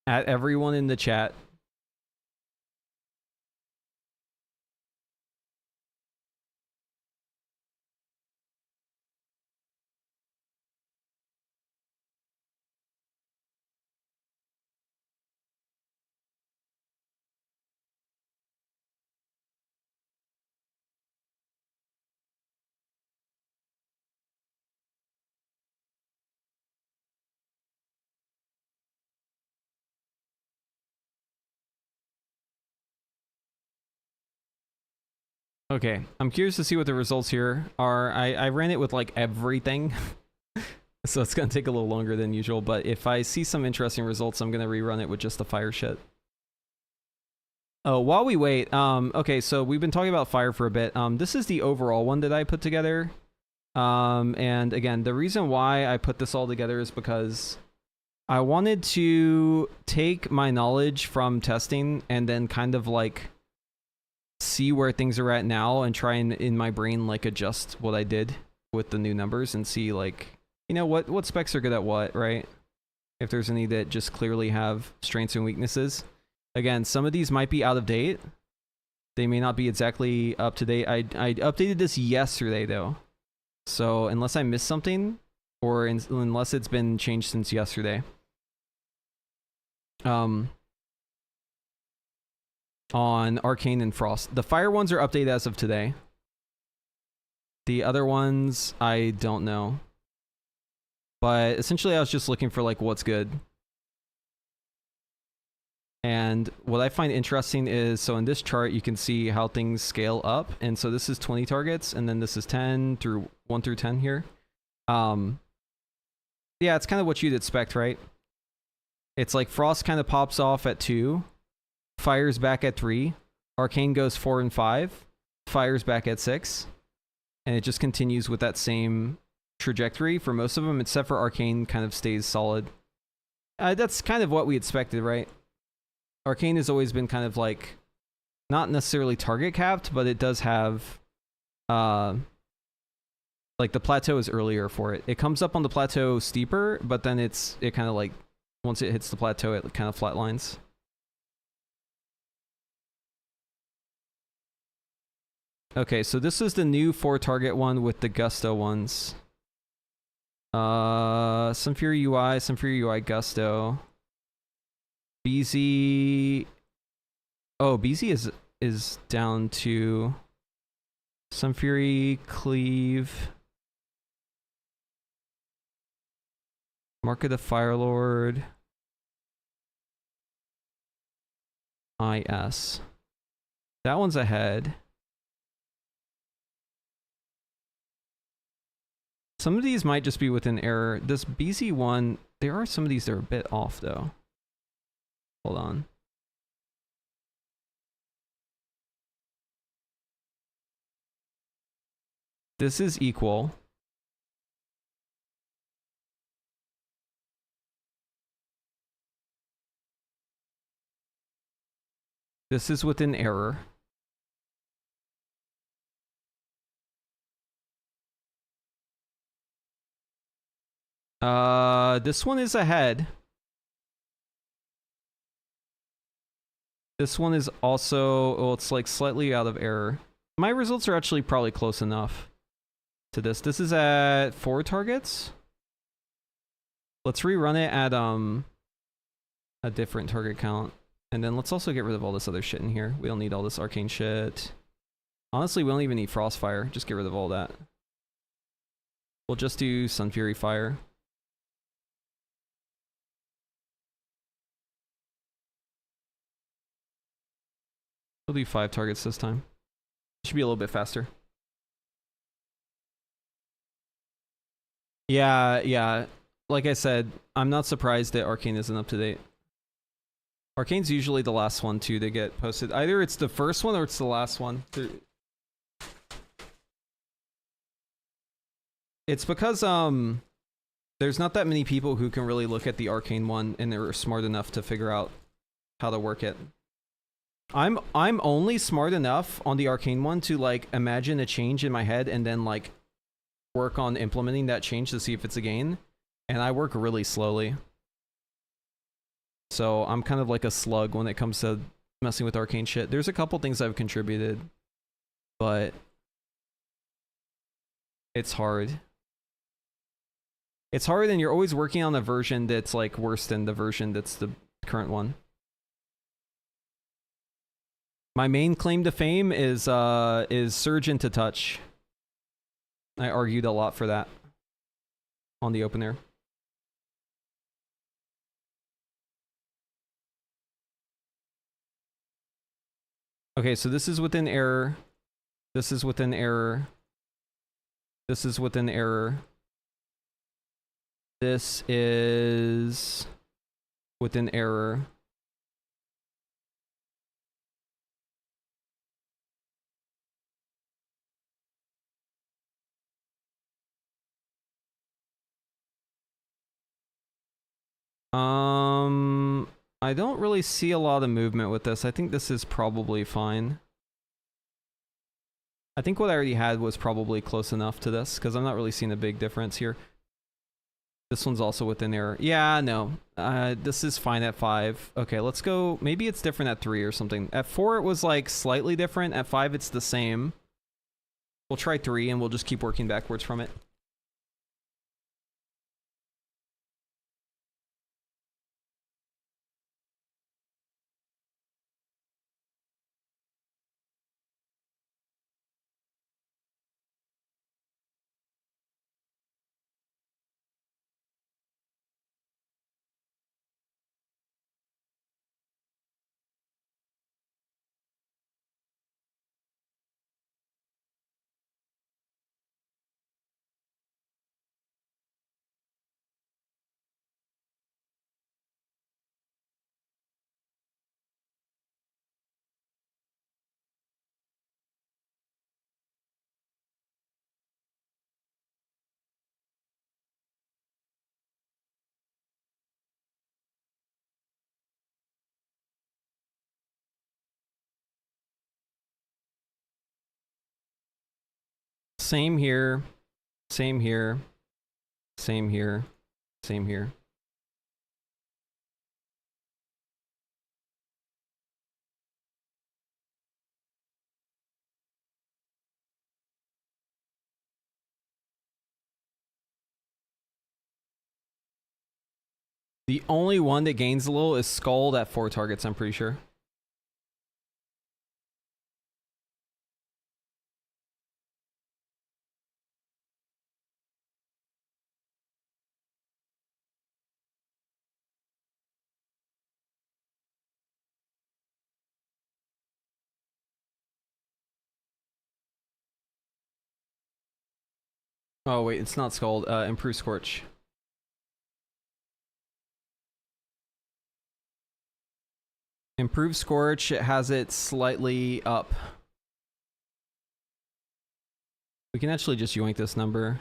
At everyone in the chat. Okay, I'm curious to see what the results here are. I ran it with like everything. So it's going to take a little longer than usual, but if I see some interesting results, I'm going to rerun it with just the fire shit. Oh, while we wait, okay, so we've been talking about fire for a bit. This is the overall one that I put together. And again, the reason why I put this all together is because I wanted to take my knowledge from testing and then kind of like see where things are at now and try and in my brain like adjust what I did with the new numbers and see like, you know, what specs are good at what, right? If there's any that just clearly have strengths and weaknesses. Again, some of these might be out of date. They may not be exactly up to date. I updated this yesterday though. So unless I missed something or unless it's been changed since yesterday. On Arcane and Frost. The fire ones are updated as of today. The other ones, I don't know. But essentially I was just looking for like what's good. And what I find interesting is, so in this chart you can see how things scale up. And so this is 20 targets and then this is 1 through 10 here. Yeah, it's kind of what you'd expect, right? It's like Frost kind of pops off at 2, Fire's back at 3, Arcane goes 4 and 5, Fire's back at 6, and it just continues with that same trajectory for most of them, except for Arcane kind of stays solid. That's kind of what we expected, right? Arcane has always been kind of like, not necessarily target capped, but it does have, like the plateau is earlier for it. It comes up on the plateau steeper, but then it kind of like, once it hits the plateau, it kind of flatlines. Okay, so this is the new 4 target one with the Gusto ones. Some Fury UI Gusto. BZ. Oh, BZ is down to Some Fury, Cleave, Mark of the Firelord, IS. That one's ahead. Some of these might just be within error. This BZ one, there are some of these that are a bit off though. Hold on. This is equal. This is within error. This one is ahead. This one is also, well, it's like slightly out of error. My results are actually probably close enough to this. This is at 4 targets. Let's rerun it at a different target count. And then let's also get rid of all this other shit in here. We don't need all this arcane shit. Honestly, we don't even need Frostfire. Just get rid of all that. We'll just do Sun Fury Fire. We'll do 5 targets this time. Should be a little bit faster. Yeah. Like I said, I'm not surprised that Arcane isn't up to date. Arcane's usually the last one too to get posted. Either it's the first one or it's the last one. It's because there's not that many people who can really look at the Arcane one and they're smart enough to figure out how to work it. I'm only smart enough on the Arcane one to like imagine a change in my head and then like work on implementing that change to see if it's a gain. And I work really slowly. So I'm kind of like a slug when it comes to messing with Arcane shit. There's a couple things I've contributed, but it's hard. It's hard and you're always working on a version that's like worse than the version that's the current one. My main claim to fame is Surge into Touch. I argued a lot for that on the opener. Okay, so this is within error. This is within error. This is within error. This is with an error. I don't really see a lot of movement with this. I think this is probably fine. I think what I already had was probably close enough to this, because I'm not really seeing a big difference here. This one's also within error. Yeah, no. This is fine at 5. Okay, let's go. Maybe it's different at 3 or something. At 4, it was like slightly different. At 5, it's the same. We'll try 3, and we'll just keep working backwards from it. Same here. Same here. Same here. Same here. The only one that gains a little is Scald at 4 targets, I'm pretty sure. Oh wait, it's not Scald. Improve Scorch. Improve Scorch, it has it slightly up. We can actually just yoink this number.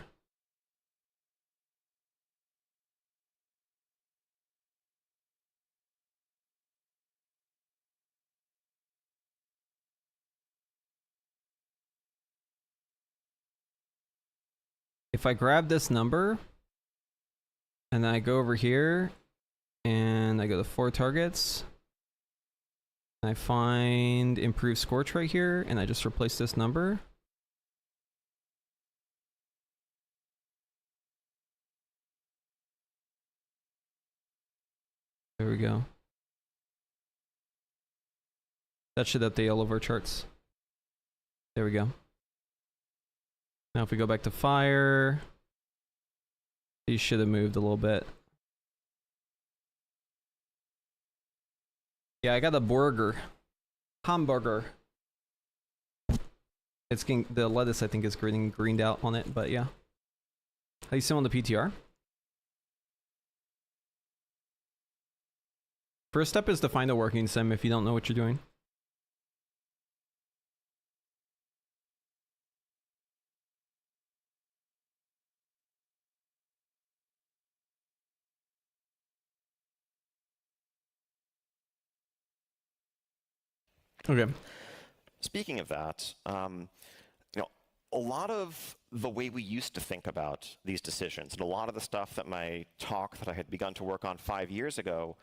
If I grab this number, and then I go over here, and I go to 4 targets, I find Improve Scorch right here, and I just replace this number. There we go. That should update all of our charts. There we go. Now if we go back to fire, these should have moved a little bit. Yeah, I got a burger. Hamburger. It's getting, the lettuce I think is getting greened out on it, but yeah. How you still on the PTR? First step is to find a working sim if you don't know what you're doing. Okay. Speaking of that, a lot of the way we used to think about these decisions, and a lot of the stuff that my talk that I had begun to work on 5 years ago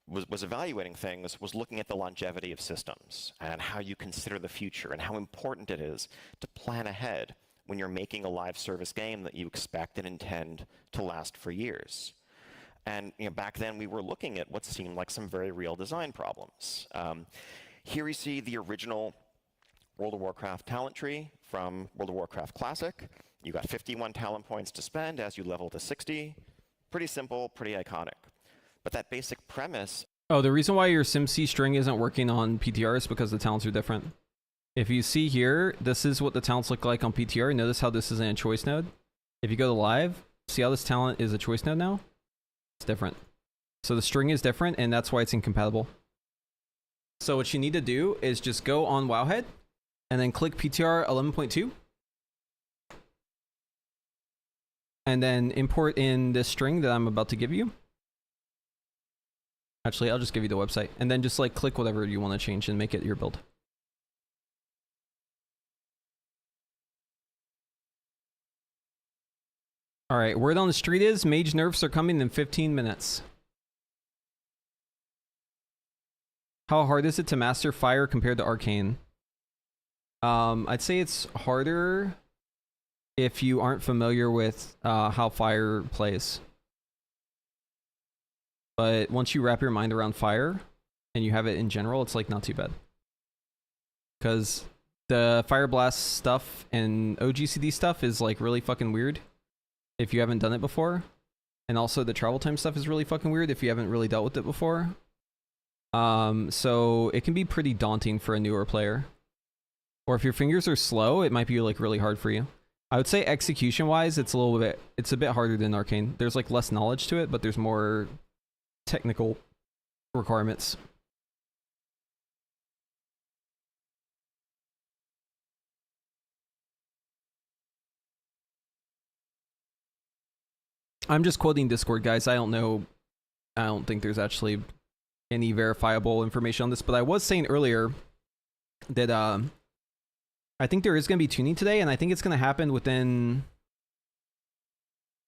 was evaluating things, was looking at the longevity of systems and how you consider the future and how important it is to plan ahead when you're making a live service game that you expect and intend to last for years. And back then we were looking at what seemed like some very real design problems. Here you see the original World of Warcraft talent tree from World of Warcraft Classic. You got 51 talent points to spend as you level to 60. Pretty simple, pretty iconic. But that basic premise... Oh, the reason why your SimC string isn't working on PTR is because the talents are different. If you see here, this is what the talents look like on PTR. Notice how this isn't a choice node. If you go to live, See how this talent is a choice node now? It's different. So the string is different, and that's why it's incompatible. So what you need to do is just go on Wowhead, and then click PTR 11.2. And then import in this string that I'm about to give you. Actually, I'll just give you the website. And then just like click whatever you want to change and make it your build. Alright, word on the street is Mage nerfs are coming in 15 minutes. How hard is it to master Fire compared to Arcane? I'd say it's harder if you aren't familiar with how Fire plays. But once you wrap your mind around Fire, and you have it in general, it's like not too bad. Because the Fire Blast stuff and OGCD stuff is like really fucking weird if you haven't done it before. And also the travel time stuff is really fucking weird if you haven't really dealt with it before. So it can be pretty daunting for a newer player. Or if your fingers are slow, it might be like really hard for you. I would say execution wise, it's a bit harder than Arcane. There's like less knowledge to it, but there's more technical requirements. I'm just quoting Discord, guys. I don't know. I don't think there's actually any verifiable information on this, but I was saying earlier that I think there is going to be tuning today, and I think it's going to happen within...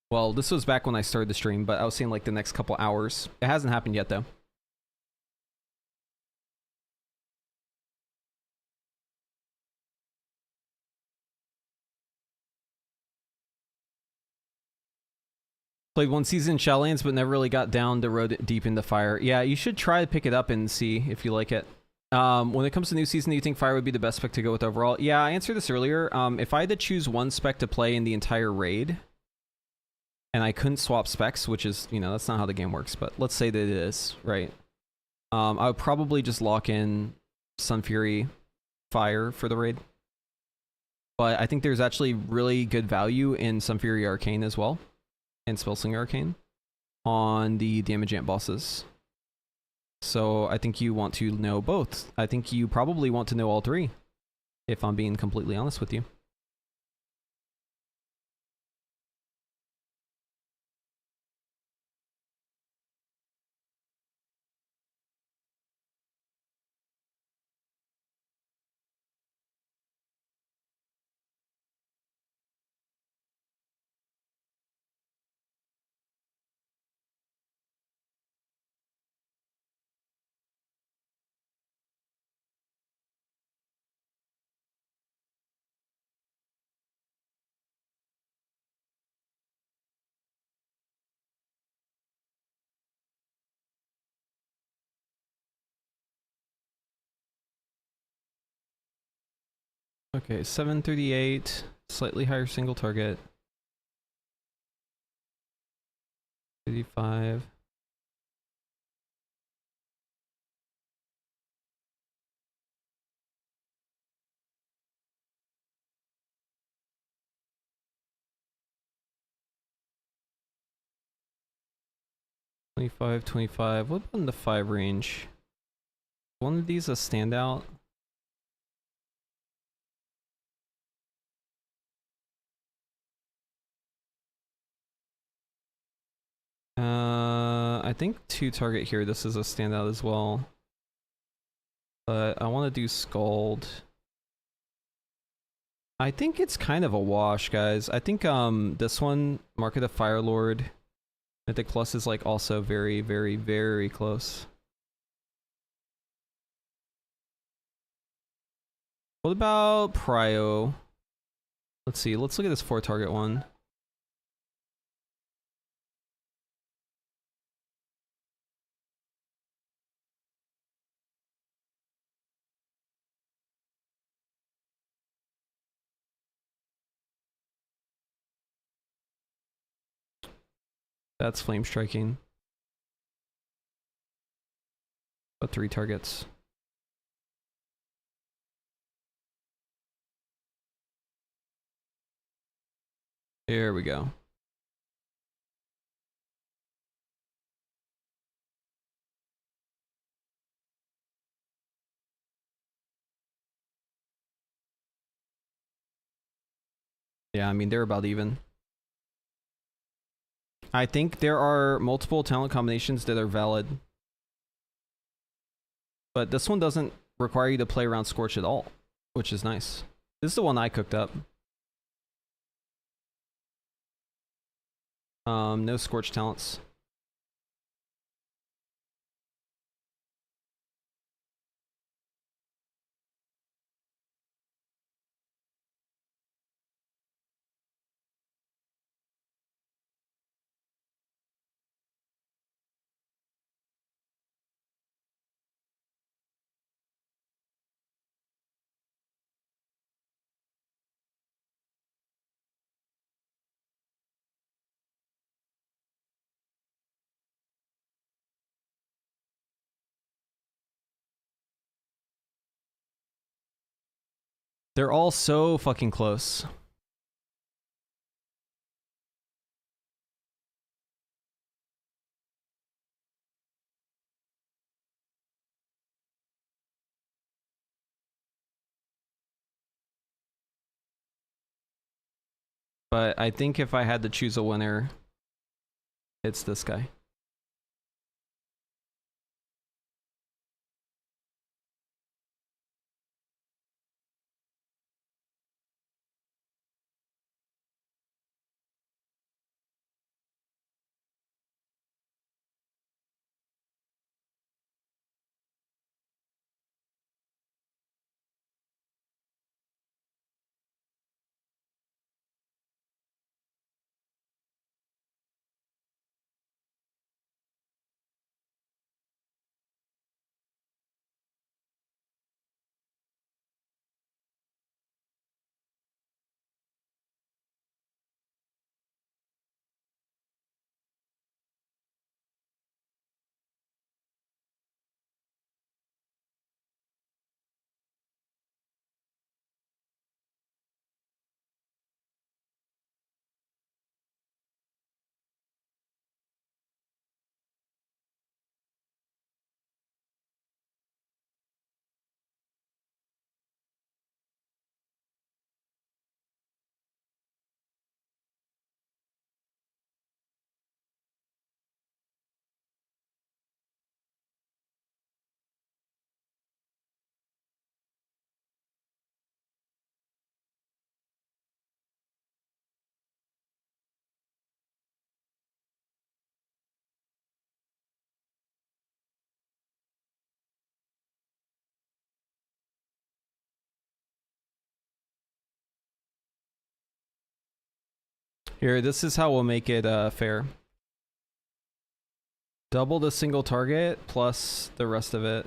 Well, this was back when I started the stream, but I was saying like the next couple hours. It hasn't happened yet, though. Played one season in Shadowlands, but never really got down the road deep into Fire. Yeah, you should try to pick it up and see if you like it. When it comes to new season, do you think Fire would be the best spec to go with overall? Yeah, I answered this earlier. If I had to choose one spec to play in the entire raid, and I couldn't swap specs, which is, you know, that's not how the game works, but let's say that it is, right? I would probably just lock in Sun Fury Fire for the raid. But I think there's actually really good value in Sun Fury Arcane as well, and Spellslinger Arcane on the damage amp bosses. So I think you want to know both. I think you probably want to know all three, if I'm being completely honest with you. Okay, 738, slightly higher single target. 55. $25, $25. What about in the 5 range? One of these a standout? I think 2 target here. This is a standout as well. But I want to do Scald. I think it's kind of a wash, guys. I think this one, Market of Firelord, Mythic Plus is like also very, very, very close. What about Prio? Let's see. Let's look at this 4 target one. That's flame striking. But 3 targets. There we go. Yeah, I mean, they're about even. I think there are multiple talent combinations that are valid. But this one doesn't require you to play around Scorch at all, which is nice. This is the one I cooked up. No Scorch talents. They're all so fucking close. But I think if I had to choose a winner, it's this guy. Here, this is how we'll make it fair. Double the single target plus the rest of it.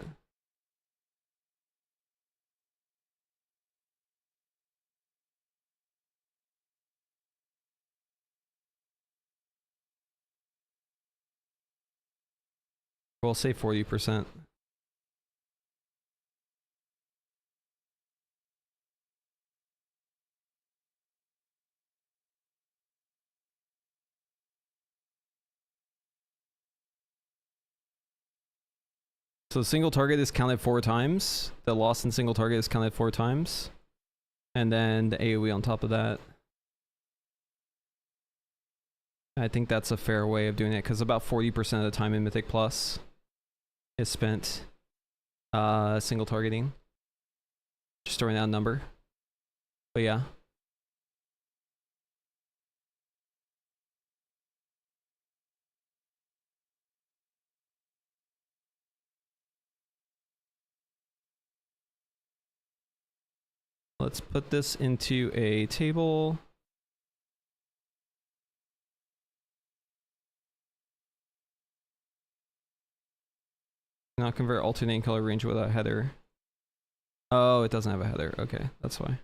We'll say 40%. So single target is counted 4 times. The loss in single target is counted 4 times. And then the AoE on top of that. I think that's a fair way of doing it because about 40% of the time in Mythic Plus is spent single targeting. Just throwing out a number. But yeah. Let's put this into a table. Not convert alternating color range without header. Oh, it doesn't have a header. Okay, that's why.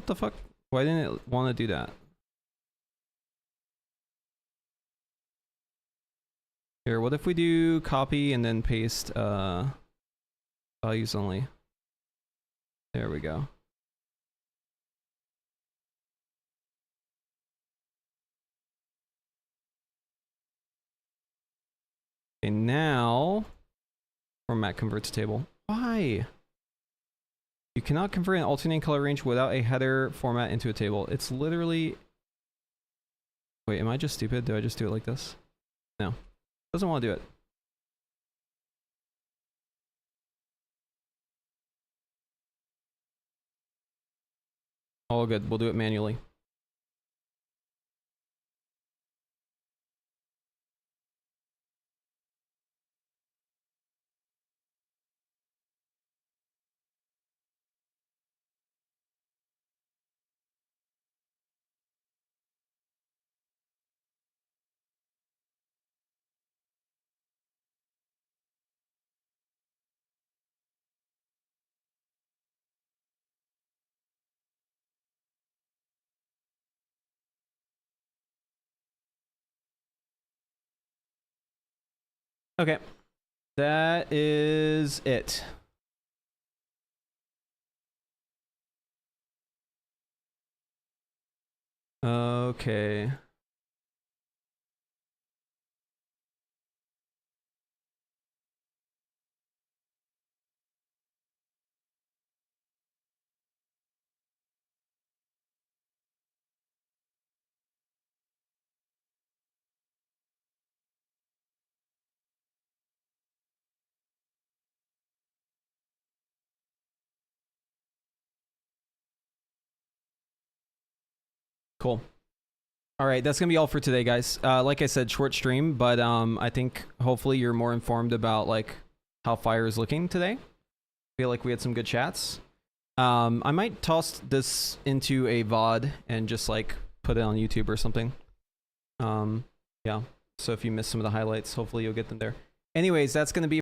the fuck? Why didn't it want to do that? Here, what if we do copy and then paste values only? There we go. Okay, now format convert to table. Why? You cannot convert an alternating color range without a header format into a table. It's literally... Wait, am I just stupid? Do I just do it like this? No. Doesn't want to do it. All good. We'll do it manually. Okay. That is it. Okay. Cool. All right, that's gonna be all for today, guys. Like I said, short stream, but I think hopefully you're more informed about like how Fire is looking today. Feel like we had some good chats. I might toss this into a VOD and just like put it on YouTube or something. Yeah. So if you missed some of the highlights, hopefully you'll get them there. Anyways, that's gonna be